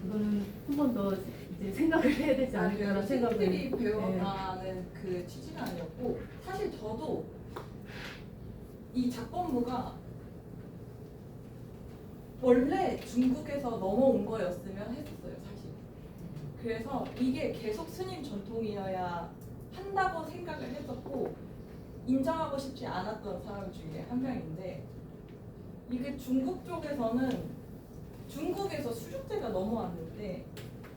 그거는 한 번 더 이제 생각을 해야 되지 않을까라는 생각을. 스님들이 배워가는 그 취지는 아니었고 사실 저도 이 작법무가 원래 중국에서 넘어온 거였으면 했었어요 사실. 그래서 이게 계속 스님 전통이어야 한다고 생각을 했었고 인정하고 싶지 않았던 사람 중에 한 명인데 이게 중국 쪽에서는 중국에서 수륙제가 넘어왔는데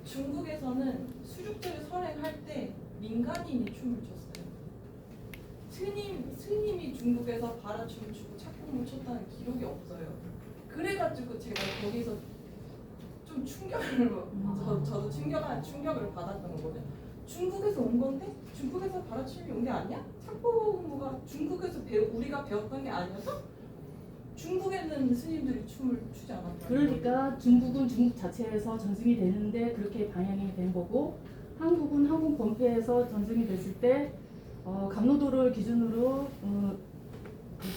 중국에서는 수륙제를 설행할 때 민간인이 춤을 췄어요. 스님이 중국에서 바라춤을 추고 착공을 췄다는 기록이 없어요. 그래가지고 제가 거기서 좀 충격을 저도 충격을 받았던 거거든요. 중국에서 온 건데 중국에서 바라춤이 온 게 아니야? 착보무가 중국에서 우리가 배웠던 게 아니어서 중국에는 스님들이 춤을 추지 않았다. 그러니까 중국은 중국 자체에서 전승이 되는데 그렇게 방향이 된 거고 한국은 한국 본패에서 전승이 됐을 때 감로도를 기준으로 그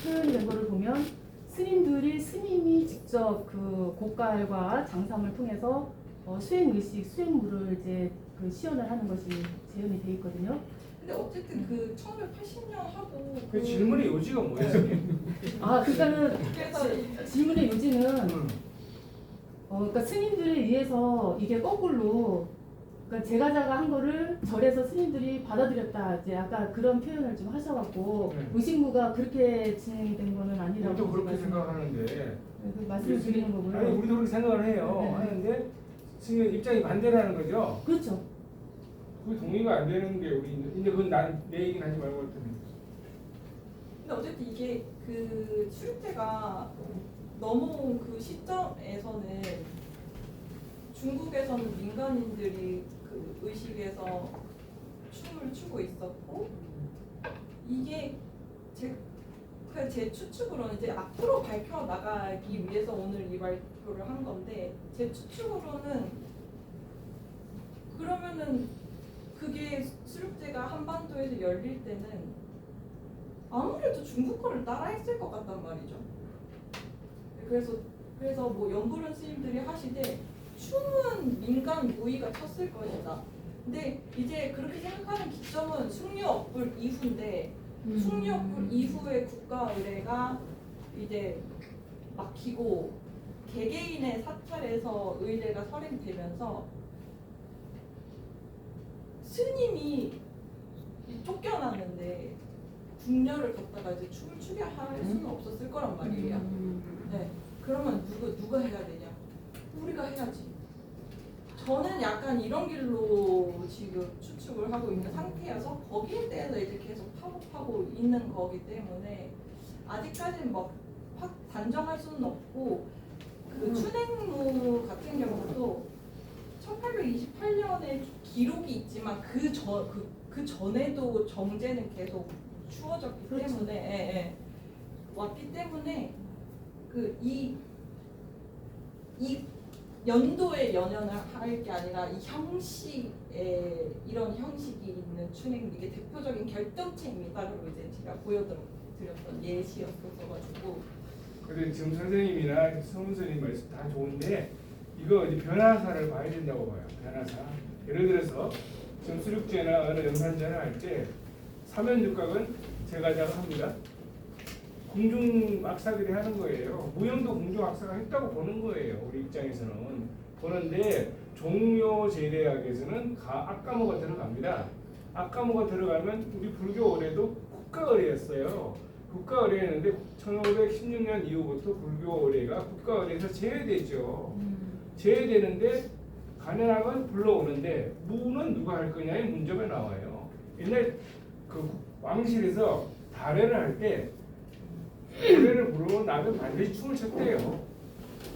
표현된 거를 보면 스님이 직접 그 고깔과 장삼을 통해서 수행의식, 수행무를 이제 그 시연을 하는 것이 재현이 돼 있거든요. 근데 어쨌든 그 1980년 하고 그 질문의 요지가 뭐예요? 그러니까는 그래서 질문의 요지는 그러니까 스님들에 의해서 이게 거꾸로 그러니까 제가자가 한 거를 절에서 스님들이 받아들였다. 이제 아까 그런 표현을 좀 하셔갖고 네. 의식무가 그렇게 진행된 거는 아니라고 우리도 그렇게 말씀- 생각하는데 그 말씀을 드리는 거고요. 아니 우리도 그렇게 생각을 해요. 네. 하는데 스님 입장이 반대라는 거죠. 그렇죠. 그 동의가 안 되는 게 우리 근데 그건 내 얘기는 하지 말고 했더니 근데 어쨌든 이게 그 수륙제가 넘어온 그 시점에서는 중국에서는 민간인들이 그 의식에서 춤을 추고 있었고 이게 제 추측으로는 이제 앞으로 밝혀 나가기 위해서 오늘 이 발표를 한 건데 제 추측으로는 그러면은 그게 수륙제가 한반도에서 열릴 때는 아무래도 중국 거를 따라했을 것 같단 말이죠. 그래서 뭐 연구론 스님들이 하시되 춤은 민간 무의가 쳤을 것이다. 근데 이제 그렇게 생각하는 기점은 숭유업불 이후인데 숭유업불 이후에 국가 의례가 이제 막히고 개개인의 사찰에서 의례가 설행되면서 스님이 쫓겨났는데 궁녀를 갖다가 이제 춤을 추게 할 수는 없었을 거란 말이에요. 네. 그러면 누가 해야 되냐? 우리가 해야지. 저는 약간 이런 길로 지금 추측을 하고 있는 상태여서 거기에 대해서 이제 계속 파고파고 있는 거기 때문에 아직까지는 뭐 확 단정할 수는 없고 그 춘행무 같은 경우도 1828년에 기록이 있지만 그 전에도 정제는 계속 추워졌기 때문에 예. 왔기 때문에 그 이 연도에 연연을 할 게 아니라 이 형식에 이런 형식이 있는 춘행 이게 대표적인 결정체입니다. 그리고 이제 제가 보여드렸던 예시였어가지고. 근데 지금 선생님이나 성훈 선생님 말씀 다 좋은데 이거 이제 변화사를 봐야 된다고 봐요. 변화사. 예를 들어서 지금 수륙제나 어느 연산제나 할 때 사면육각은 제가 합니다. 공중 악사들이 하는 거예요. 무용도 공중 악사가 했다고 보는 거예요. 우리 입장에서는 보는데 종묘 제례학에서는 악가모가 들어갑니다. 악가모가 들어가면 우리 불교 의례도 국가의례였어요. 국가의례였는데 1516년 이후부터 불교 의례가 국가의례에서 제외되죠. 제외되는데 간현악은 불러오는데 무는 누가 할 거냐의 문제가 나와요. 옛날 그 왕실에서 달회를 할 때 노래를 부르고 나면 반드시 춤을 췄대요.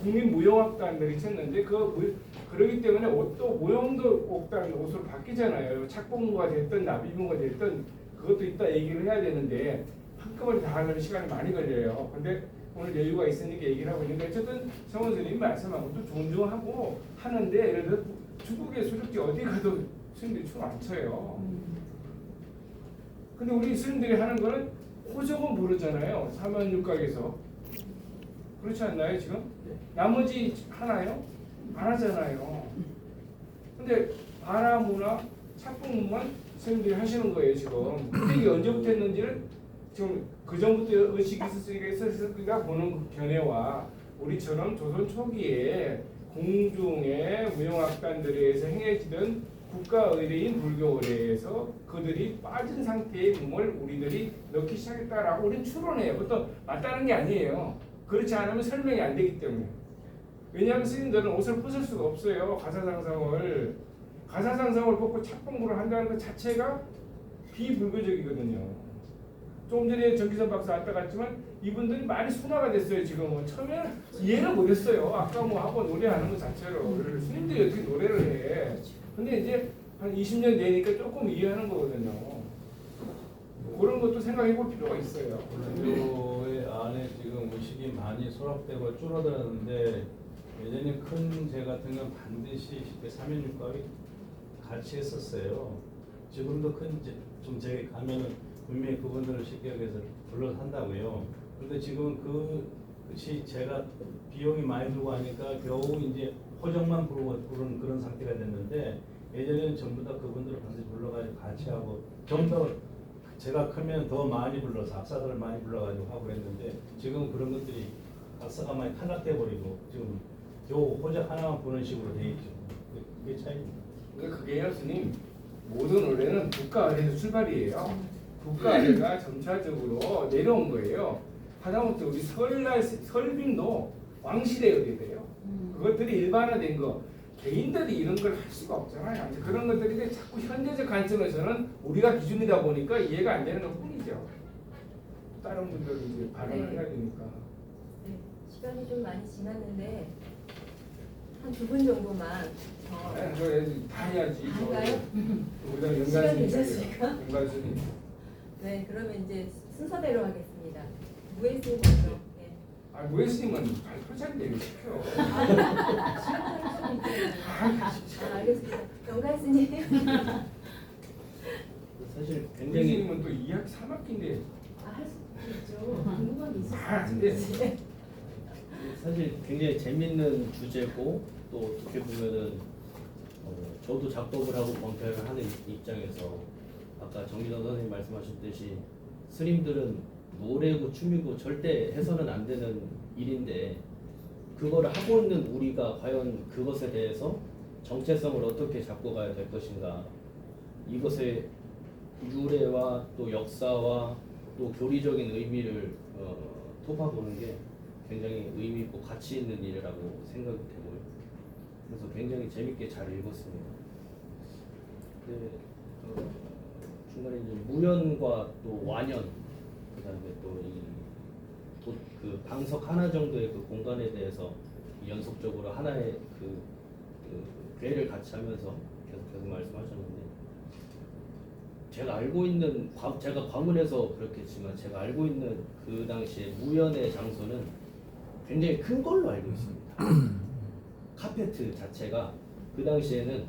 국민 무용악단들이 췄는데 그러기 때문에 옷도 모형도 옷으로 바뀌잖아요. 착공무가 됐든 나비무가 됐든 그것도 이따 얘기를 해야 되는데 한꺼번에 다 하려면 시간이 많이 걸려요. 근데 오늘 여유가 있으니까 얘기를 하고 있는데 어쨌든 성원 선생님이 말씀한 것도 존중하고 하는데 예를 들어 중국의 수족지 어디 가도 스님들이 춤 안 춰요. 근데 우리 스님들이 하는 거는 호적은 부르잖아요. 사면육각에서. 그렇지 않나요 지금? 나머지 하나요? 안 하잖아요. 근데 바라무나 착봉무만 스님들이 하시는 거예요 지금. 근데 이게 언제부터 했는지를 지금 그 전부터 의식이 있었으니까 보는 견해와 우리처럼 조선 초기에 공중의 무용악단들에 의해서 행해지던 국가의례인 불교의례에서 그들이 빠진 상태의 몸을 우리들이 넣기 시작했다라고 우리는 추론해요. 그것도 맞다는 게 아니에요. 그렇지 않으면 설명이 안 되기 때문에. 왜냐하면 스님들은 옷을 벗을 수가 없어요. 가사상성을 벗고 착봉부를 한다는 것 자체가 비불교적이거든요. 조금 전에 정기선 박사 왔다 갔지만 이분들이 많이 순화가 됐어요. 지금은 처음에 이해를 못했어요. 아까 뭐 하고 노래하는 것 자체를 스님들이 어떻게 노래를 해. 근데 이제 한 20년 되니까 조금 이해하는 거거든요. 그런 것도 생각해 볼 필요가 있어요. 불교의 안에 지금 의식이 많이 소락되고 줄어들었는데 예전에 큰 제 같은 건 반드시 사면육각이 같이 했었어요. 지금도 좀 제가 가면은 분명히 그분들을 식격해서 불러서 한다고요. 그런데 지금 그것이 제가 비용이 많이 들고 하니까 겨우 이제 호적만 부르는 그런 상태가 됐는데 예전에는 전부 다 그분들을 반드시 불러가지고 같이 하고 좀 더 제가 크면 더 많이 불러서 악사들을 많이 불러가지고 하고 그랬는데 지금 그런 것들이 악사가 많이 탈락돼 버리고 지금 겨우 호적 하나만 부르는 식으로 돼 있죠. 그게 차이입니다. 그러니까 그게요, 스님. 모든 의례는 국가의례에서 출발이에요. 국가의례가 점차적으로 내려온 거예요. 하다못해 우리 설날 설빙도 왕실의 의례돼요. 그것들이 일반화된 거. 개인들이 이런 걸 할 수가 없잖아요. 이제 그런 것들이 자꾸 현재적 관점에서는 우리가 기준이다 보니까 이해가 안 되는 것뿐이죠. 다른 분들은 이제 발언을 해야 되니까. 네, 시간이 좀 많이 지났는데 한 2분 정도만 더. 네, 저 다 해야지. 한가요? 우리가 시간 되셨습니까? 연관순이. 네, 그러면 이제 순서대로 하겠습니다. 무에스 먼저. 네. 아, 무예스님은 발표자인데 시켜. 알겠습니다. 영갈스님. 사실 굉장히 무예스님은 또 2학 3학기인데. 할 수 있죠. 궁금한 게 있어요. 안 돼. 사실 굉장히 재밌는 주제고 또 어떻게 보면은 저도 작법을 하고 권태를 하는 입장에서 아까 정기선 선생님 말씀하셨듯이 스님들은 노래고 춤이고 절대 해서는 안 되는 일인데 그거를 하고 있는 우리가 과연 그것에 대해서 정체성을 어떻게 잡고 가야 될 것인가, 이것의 유래와 또 역사와 또 교리적인 의미를 토파보는 게 굉장히 의미 있고 가치 있는 일이라고 생각이 되고요. 그래서 굉장히 재밌게 잘 읽었습니다. 근데 중간에 이제 무연과 또 완연, 그다음에 또 그 방석 하나 정도의 그 공간에 대해서 연속적으로 하나의 그 괴를 같이 하면서 계속 말씀하셨는데, 제가 알고 있는 제가 과문해서 그렇겠지만 제가 알고 있는 그 당시에 무연의 장소는 굉장히 큰 걸로 알고 있습니다. 카페트 자체가 그 당시에는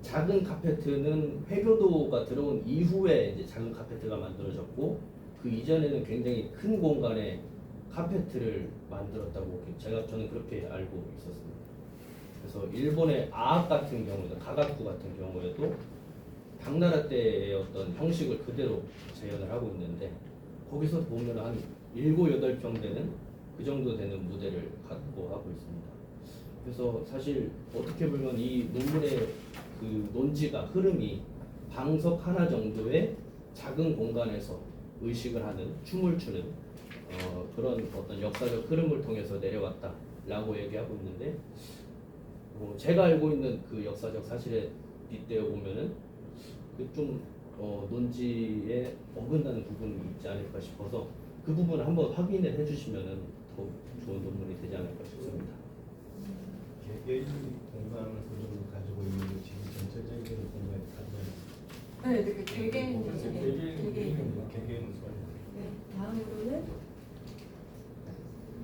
작은 카페트는 회교도가 들어온 이후에 이제 작은 카페트가 만들어졌고, 그 이전에는 굉장히 큰 공간에 카페트를 만들었다고 저는 그렇게 알고 있었습니다. 그래서 일본의 아악 같은 경우도, 가가쿠 같은 경우에도 당나라 때의 어떤 형식을 그대로 재현을 하고 있는데, 거기서 보면 한 7, 8평 되는 그 정도 되는 무대를 갖고 하고 있습니다. 그래서 사실 어떻게 보면 이 논문의 그 논지가, 흐름이 방석 하나 정도의 작은 공간에서 의식을 하는, 춤을 추는 그런 어떤 역사적 흐름을 통해서 내려왔다라고 얘기하고 있는데, 제가 알고 있는 그 역사적 사실에 빗대어 보면은 좀 논지에 어긋나는 부분이 있지 않을까 싶어서 그 부분을 한번 확인을 해주시면은 더 좋은 논문이 되지 않을까 싶습니다. 개개인 공간을 그 정도 가지고 있는 게 지금 전체적인 공간이 가장 네, 되게 개개인 개개인 네, 다음으로는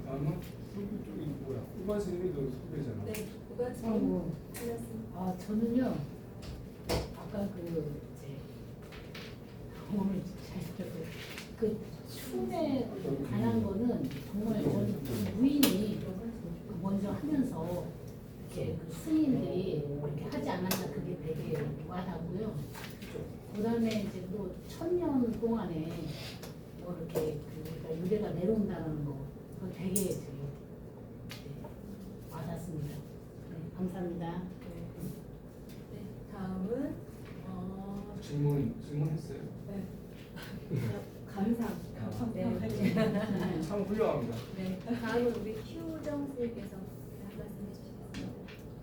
아마 저기 뭐야? 후반 선생님이 너 선배잖아. 네, 고가진 아이고. 하셨습니다. 저는요, 아까 이제 오늘 잘 들었어요. 그 춤에 관한 거는 정말 저는 무인이 먼저 하면서 이렇게 그 스님들이 이렇게 하지 않았나, 그게 되게 와닿고요. 그다음에 이제 또 1000년 동안에 뭐 이렇게 우리가 유래가 내려온다는 거, 그거 되게 와닿습니다. 네, 감사합니다. 네, 다음은 질문했어요. 감상. 네. 참 훌륭합니다. 네, 다음은 우리 휴정 선생님께서 한 말씀 해주시겠습니다.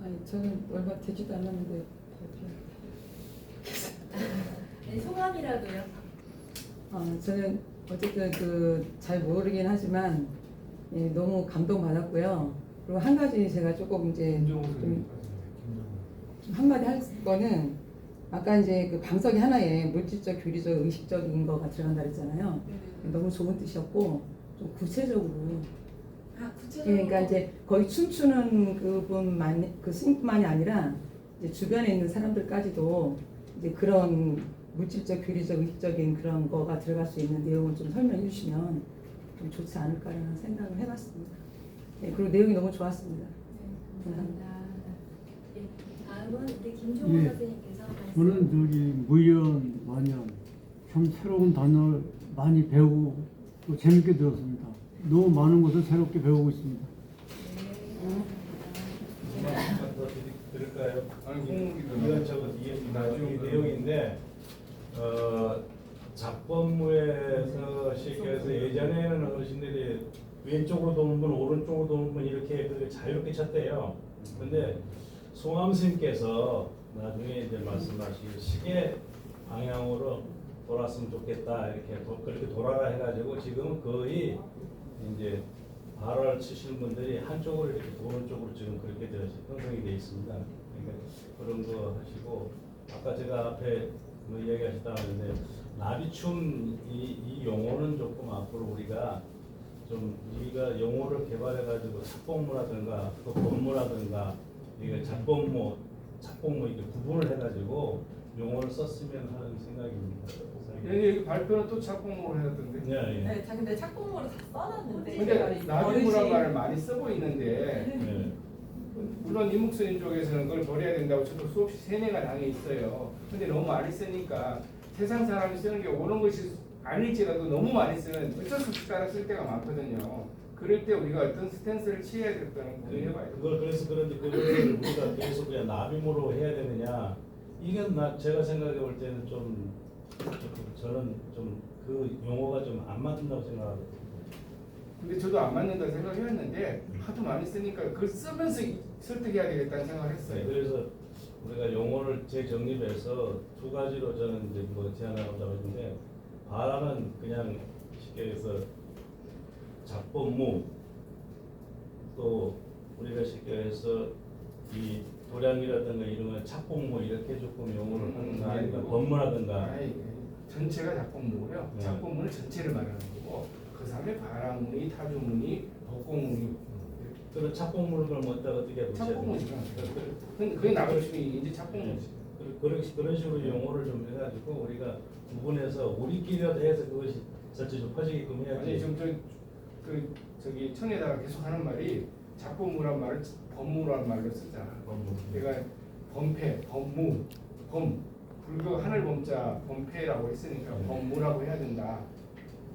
아니 저는 얼마 되지도 않았는데 네, 소감이라도요. 저는 어쨌든 잘 모르긴 하지만 너무 감동받았고요. 그리고 한 가지 제가 조금 이제 김정호 선생님. 좀 한마디 할 거는, 아까 이제 그 방석이 하나에 물질적, 교리적, 의식적인 거가 들어간다 그랬잖아요. 너무 좋은 뜻이었고 좀 구체적으로. 구체적으로. 그러니까 이제 거의 춤추는 그 스님뿐만이 아니라 이제 주변에 있는 사람들까지도 이제 그런 물질적, 교리적, 의식적인 그런 거가 들어갈 수 있는 내용을 좀 설명해 주시면 좀 좋지 않을까라는 생각을 해봤습니다. 네, 그리고 내용이 너무 좋았습니다. 네, 감사합니다. 네, 다음은 우리 김종호 예. 선생님께서 저는 저기 무연, 완연 참 새로운 단어를 많이 배우고 또 재밌게 들었습니다. 너무 많은 것을 새롭게 배우고 있습니다. 한번 더 드릴까요? 아니, 이건 저거 나중에 내용인데 작법무에서 실기해서 예전에는 어르신들이 왼쪽으로 도는 분, 오른쪽으로 도는 분 이렇게 자유롭게 쳤대요. 근데 송암 스님께서 나중에 이제 말씀하신 시계 방향으로 돌았으면 좋겠다, 이렇게 그렇게 돌아라 해가지고 지금 거의 이제 발을 치시는 분들이 한쪽으로 이렇게 도는 쪽으로 지금 그렇게 형성이 되어 있습니다. 그러니까 그런 거 하시고, 아까 제가 앞에 뭐 이야기하셨다 하는데 나비춤 이 용어는 조금 앞으로 우리가 개발해가지고 작법무라든가 또 법무라든가 이게 작법무 이렇게 구분을 해가지고 용어를 썼으면 하는 생각입니다. 여기 발표는 또 작품으로 해놨던데. 예. 네, 근데 착공으로 다 써놨는데 근데 나비무란 말을 많이 쓰고 있는데, 네. 물론 이묵스님 쪽에서는 그걸 버려야 된다고 저도 수없이 세뇌가 당해 있어요. 근데 너무 많이 쓰니까 세상 사람이 쓰는 게 옳은 것이 아닐지라도 너무 많이 쓰면 어쩔 수 없이 따라 쓸 때가 많거든요. 그럴 때 우리가 어떤 스탠스를 취해야 될까는 고민해봐야 돼요. 그걸 그래서 그런지 그걸 우리가 계속 그냥 납임으로 해야 되느냐 이건 제가 생각해 볼 때는 좀 저는 좀 그 용어가 좀 안 맞는다고 생각하거든요. 근데 저도 안 맞는다 생각해왔는데 하도 많이 쓰니까 그걸 쓰면서 설득해야 되겠다는 생각을 네, 했어요. 그래서 우리가 용어를 재정립해서 두 가지로 저는 이제 뭐 제안하자고 했는데 바람은 그냥 쉽게 해서 작법무 또 우리가 쉽게 해서 이 도량이라든가 이런 건 착복무 이렇게 조금 용어를 하든가 아니면 법무라든가 아이, 전체가 작품무고요. 네. 작품무는 전체를 말하는 거고 그 다음에 바람무늬, 타주무늬, 복공무늬 그런 착복무를 그럼 어떻게 붙여야 착복무지. 되나? 근데 그게 나머지 이제 착복무지. 그런 식으로 용어를 좀 해가지고 우리가 구분해서 우리끼리라도 해서 그것이 전체적으로 퍼지게끔 해야지. 아니 지금 저기 천에다가 계속 하는 말이 작품무란 말을 법무란 말로 쓰잖아. 내가 범패, 법무, 불교 하늘 범자 범패라고 했으니까 법무라고 해야 된다.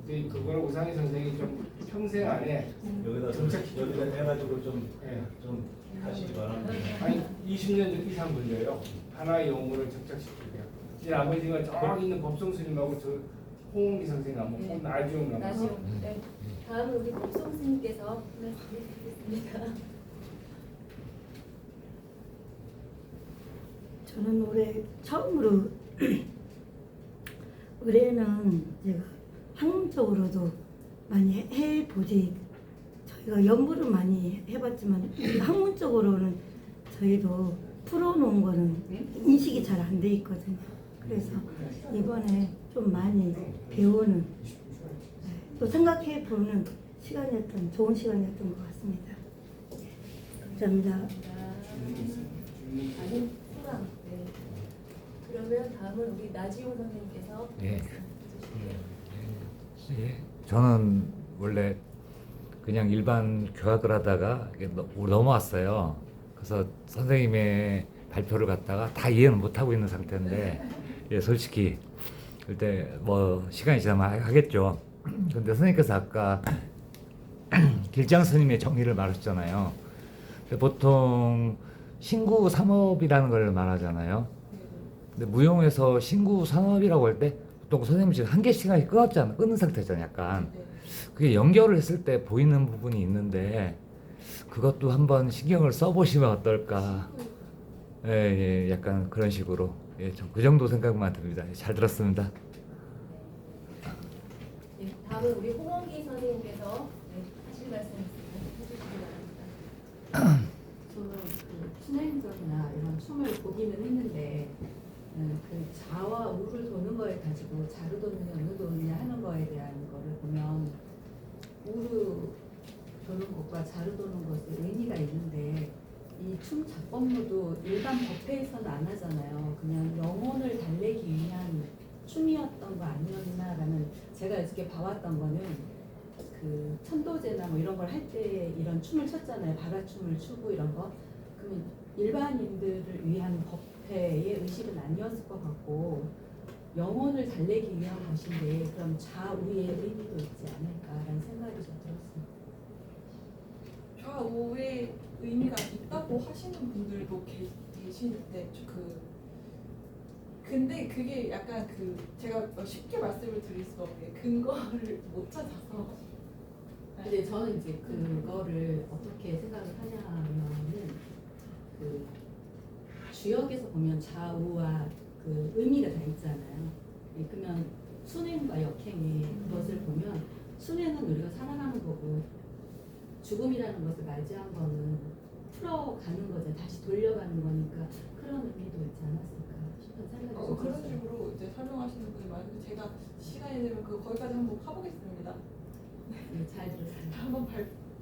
근데 그걸 우상희 선생이 좀 평생 안에 여기다 해가지고 좀 예. 하시기 바랍니다. 아니 20년 이상 걸려요. 하나의 용어를 적착시키게요. 이제 아버지가 저기 있는 법성 스님하고 저 홍기 선생하고 네. 나지용 나시오. 네. 다음은 우리 법성 스님께서 말씀해 주시겠습니다. 저는 올해 처음으로 올해는 제가 학문적으로도 많이 해보지 저희가 연구를 많이 해봤지만 학문적으로는 저희도 풀어놓은 거는 인식이 잘 안 돼 있거든요. 그래서 이번에 좀 많이 배우는 또 생각해 보는 시간이었던 좋은 시간이었던 것 같습니다. 감사합니다. 아니, 소감. 네. 그러면 다음은 우리 나지용 선생님께서 예. 말씀해 주실게요. 예. 저는 원래 그냥 일반 교학을 하다가 이게 넘어왔어요. 그래서 선생님의 발표를 갖다가 다 이해는 못하고 있는 상태인데 예, 솔직히 그때 뭐 시간이 지나면 하겠죠. 근데 선생님께서 아까 길장 스님의 정의를 말하셨잖아요. 근데 보통 신구 산업이라는 걸 말하잖아요. 근데 무용에서 신구 산업이라고 할 때 보통 선생님 지금 한계 시간이 끊는 상태잖아요. 약간 그게 연결을 했을 때 보이는 부분이 있는데 그것도 한번 신경을 써보시면 어떨까. 예, 약간 그런 식으로 예, 좀 그 정도 생각만 듭니다. 잘 들었습니다. 네, 다음은 우리 홍원기 선생님께서 네, 하실 말씀 해주시기 바랍니다. 저는 그 춘행전이나 이런 춤을 보기는 했는데 그 자와 우를 도는 거에 가지고 자로 도느냐 우로 도느냐 하는 거에 대한 거를 보면 우로 도는 것과 자로 도는 것에 의미가 있는데 이 춤 작법무도 일반 법회에서는 안 하잖아요. 그냥 영혼을 달래기 위한 춤이었던 거 아니었나라는 제가 이렇게 봐왔던 거는 그 천도제나 뭐 이런 걸 할 때 이런 춤을 췄잖아요. 바라춤을 추고 이런 거. 그러면 일반인들을 위한 법회의 의식은 아니었을 것 같고 영혼을 달래기 위한 것인데 그럼 좌우의 의미도 있지 않을까라는 생각이 좀 들었습니다. 좌우의 의미가 있다고 하시는 분들도 계시는데 근데 그게 약간 제가 쉽게 말씀을 드릴 수가 없는 게 근거를 못 찾아서. 근데 저는 이제 그거를 어떻게 생각을 하냐면은 그 주역에서 보면 좌우와 그 의미가 다 있잖아요. 예, 그러면 순행과 역행의 그것을 보면 순행은 우리가 살아가는 거고 죽음이라는 것을 맞이한 거는 풀어가는 거죠. 다시 돌려가는 거니까 그런 의미도 있지 않았을까 싶은 생각이 좀 그런 들었어요. 식으로 이제 설명하시는 분이 많은데 제가 시간이 되면 거기까지 한번 파보겠습니다. 네, 잘 들었습니다. 한번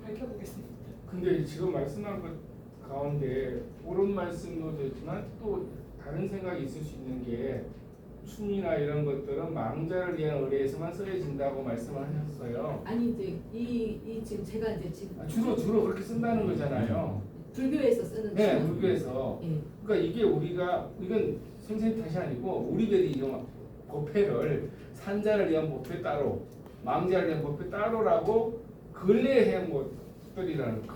밝혀보겠습니다. 근데 지금 말씀한 것 가운데 옳은 말씀도 되지만 또 다른 생각이 있을 수 있는 게 춤이나 이런 것들은 망자를 위한 의례에서만 쓰여진다고 말씀을 하셨어요. 아니 이제 이 지금 제가 이제 지금 주로 그렇게 쓴다는 거잖아요. 불교에서 쓰는 네, 춤. 불교에서. 예. 그러니까 이게 이건 선생님 탓이 아니고 우리들이 이런 법회를 산자를 위한 법회 따로, 망자를 위한 법회 따로라고 근래에 해온 것들이라는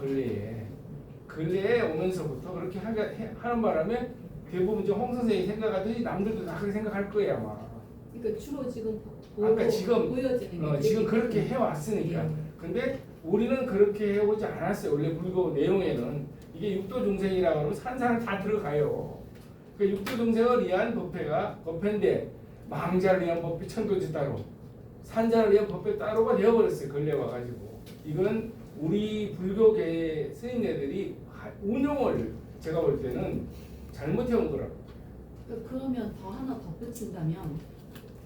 근래에 오면서부터 그렇게 하는 바람에 대부분 이제 홍 선생이 생각하듯이 남들도 다 그렇게 생각할 거예요 아마. 그러니까 주로 지금 그러니까 지금 보여지는 게 지금 그렇게 해왔으니까. 근데 우리는 그렇게 해오지 않았어요. 원래 불교 내용에는 이게 육도 중생이라고 하면 산사는 다 들어가요. 그 육도 중생을 위한 법회인데 망자를 위한 법회 천도지 따로, 산자를 위한 법회 따로가 되어버렸어요. 근래 와가지고 이건 우리 불교계 스님네들이 운용을 제가 볼 때는 잘못해온 거라고. 그러면 더 하나 덧붙인다면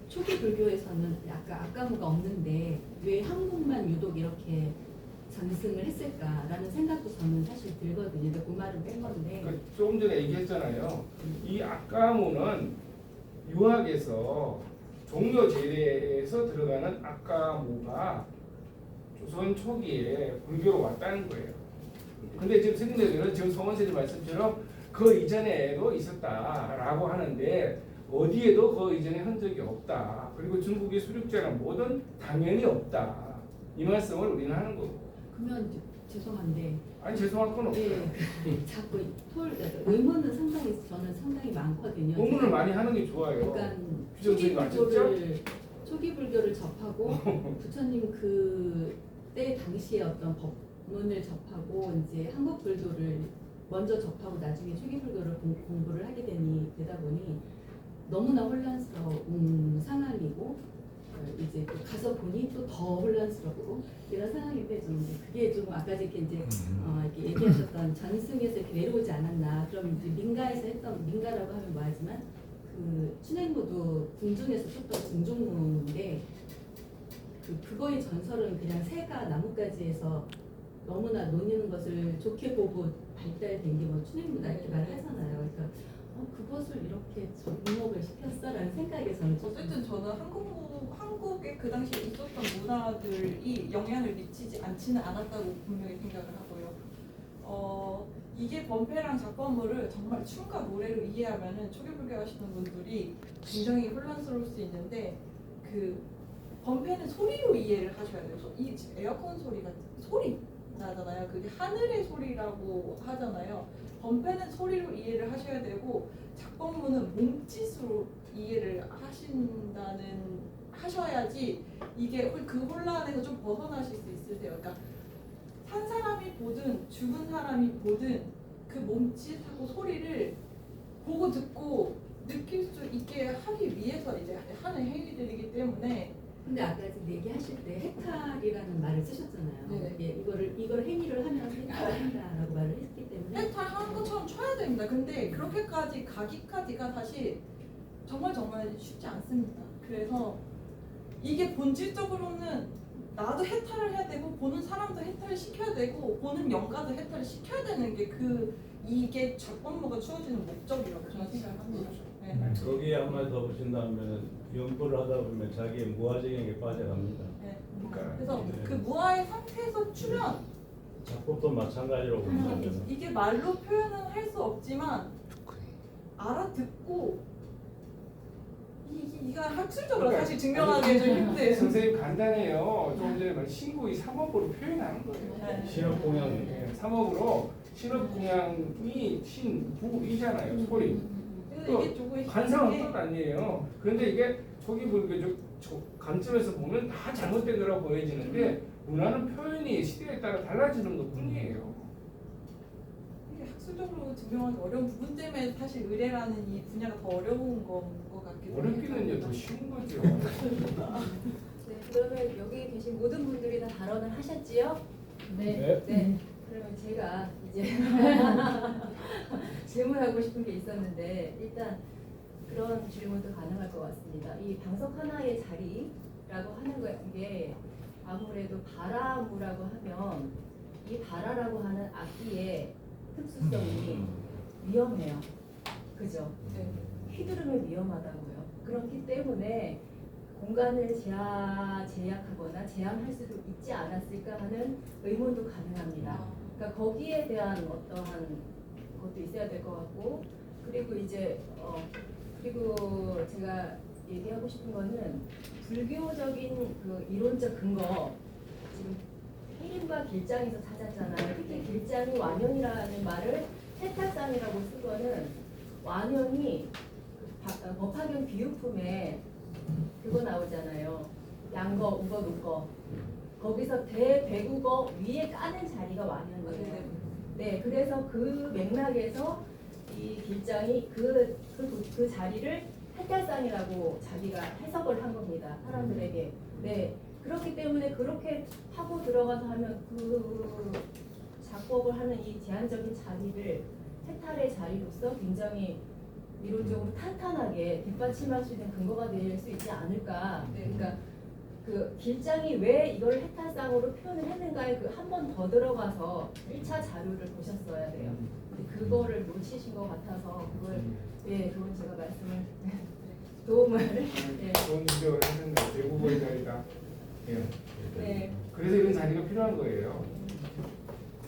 초기 불교에서는 악가무가 없는데 왜 한국만 유독 이렇게 전승을 했을까라는 생각도 저는 사실 들거든요. 근데 그 말은 뺀 건데. 조금 전에 얘기했잖아요. 이 악가무는 유학에서 종묘 제례에서 들어가는 악가무가 조선 초기에 불교로 왔다는 거예요. 근데 지금 스님들은 지금 성원스님 말씀처럼 그 이전에도 있었다라고 하는데 어디에도 그 이전에 흔적이 없다. 그리고 중국의 수륙제나 뭐든 당연히 없다. 이 말씀을 우리는 하는 거고. 그러면 죄송한데. 아니 죄송할 건 없어요. 예, 자꾸 의문은 저는 상당히 많거든요. 의문을 많이 하는 게 좋아요. 그러니까 초기 불교를 접하고 부처님 그때 당시에 어떤 법문을 접하고 이제 한국 불교를 먼저 접하고 나중에 초기 불교를 공부를 하게 되다 보니 너무나 혼란스러운 상황이고 이제 또 가서 보니 또 더 혼란스럽고 이런 상황인데 좀 그게 좀 아까 이렇게 이제 이렇게 얘기하셨던 전승에서 이렇게 내려오지 않았나. 그럼 이제 민가에서 했던 민가라고 하면 뭐하지만 그 춘행무도 궁중에서 쳤던 궁중무인데 그거의 전설은 그냥 새가 나뭇가지에서 너무나 노는 것을 좋게 보고 발달된 게 뭐 춘행무다 이렇게 말을 하잖아요. 그러니까 그것을 이렇게 접목을 시켰어라는 생각에 저는 어쨌든 저는 한국에 그 당시에 있었던 문화들이 영향을 미치지 않지는 않았다고 분명히 생각을 하고요. 이게 범패랑 작법물을 정말 춤과 노래로 이해하면은 초기불교 하시는 분들이 굉장히 혼란스러울 수 있는데 그 범패는 소리로 이해를 하셔야 돼요. 이 에어컨 소리가 소리 나잖아요. 그게 하늘의 소리라고 하잖아요. 범패는 소리로 이해를 하셔야 되고 작법문은 몸짓으로 이해를 하셔야지 이게 그 혼란에서 좀 벗어나실 수 있으세요. 그러니까 산 사람이 보든 죽은 사람이 보든 그 몸짓하고 소리를 보고 듣고 느낄 수 있게 하기 위해서 이제 하는 행위들이기 때문에. 근데 아까 지금 얘기하실 때 해탈이라는 말을 쓰셨잖아요. 네. 이걸 행위를 하면 해탈을 한다라고 말을 했기 때문에 해탈하는 것처럼 쳐야 됩니다. 근데 그렇게까지 가기까지가 사실 정말 쉽지 않습니다. 그래서 이게 본질적으로는 나도 해탈을 해야 되고 보는 사람도 해탈을 시켜야 되고 보는 영가도 해탈을 시켜야 되는 게 이게 작법모가 주어지는 목적이라고 저는 생각합니다. 네. 거기에 한 마디 더 붙인다면 연구를 하다 보면 자기의 무아지경에 빠져갑니다. 네. 그래서 그 무아의 상태에서 추면 작법도 마찬가지로 본다면 이게 말로 표현은 할 수 없지만 알아듣고 이거 학술적으로 사실 증명하기 좀 힘들어요. 선생님 간단해요. 조금 전에 말한 신구의 삼업으로 표현하는 거예요. 네. 신업공양 네, 삼업으로 신업공양이 신구이잖아요. 소리. 이게 조금 관상은 끝 아니에요. 그런데 이게 초기 불교적 관점에서 보면 다 잘못된 거라고 보여지는데 문화는 표현이 시대에 따라 달라지는 것뿐이에요. 이게 학술적으로 증명하기 어려운 부분 때문에 사실 의례라는 이 분야가 더 어려운 것 같기도 해요. 어렵기는요 더 쉬운 거죠. 네, 그러면 여기 계신 모든 분들이 다 발언을 하셨지요? 네. 네. 그러면 제가 이제 질문하고 싶은 게 있었는데 일단 그런 질문도 가능할 것 같습니다. 이 방석 하나의 자리라고 하는 게 아무래도 바라무라고 하면 이 바라라고 하는 악기의 특수성이 위험해요. 그죠? 네. 휘두르면 위험하다고요. 그렇기 때문에 공간을 제약하거나 제한할 수도 있지 않았을까 하는 의문도 가능합니다. 그러니까 거기에 대한 어떠한 것도 있어야 될 것 같고, 그리고 이제 그리고 제가 얘기하고 싶은 거는 불교적인 그 이론적 근거, 지금 해림과 길장에서 찾았잖아요. 특히 길장이 완연이라는 말을 세탁상이라고 쓴 거는 완연이 법화경 비유품에 그거 나오잖아요. 양거, 우거, 눈거. 거기서 대배국어 위에 까는 자리가 완연이에요. 네, 그래서 그 맥락에서 이 길장이 그 자리를 해탈상이라고 자기가 해석을 한 겁니다. 사람들에게. 네, 그렇기 때문에 그렇게 하고 들어가서 하면 그 작법을 하는 이 제한적인 자리를 해탈의 자리로서 굉장히 이론적으로 탄탄하게 뒷받침할 수 있는 근거가 될 수 있지 않을까. 그러니까 그 길장이 왜 이걸 해탈상으로 표현을 했는가에 그 한 번 더 들어가서 1차 자료를 보셨어야 돼요. 근데 그거를 놓치신 것 같아서 그걸 그건 제가 말씀을 도움을 좋은 지적을 하셨는데 대부분의 자리가 네. 그래서 이런 자리가 필요한 거예요.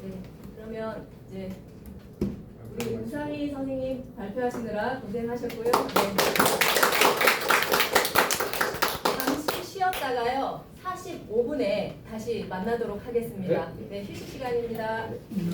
네. 그러면 이제 우리 우상희 선생님 발표하시느라 고생하셨고요. 네. 잠시 쉬었다가요. 45분에 다시 만나도록 하겠습니다. 네, 휴식 시간입니다.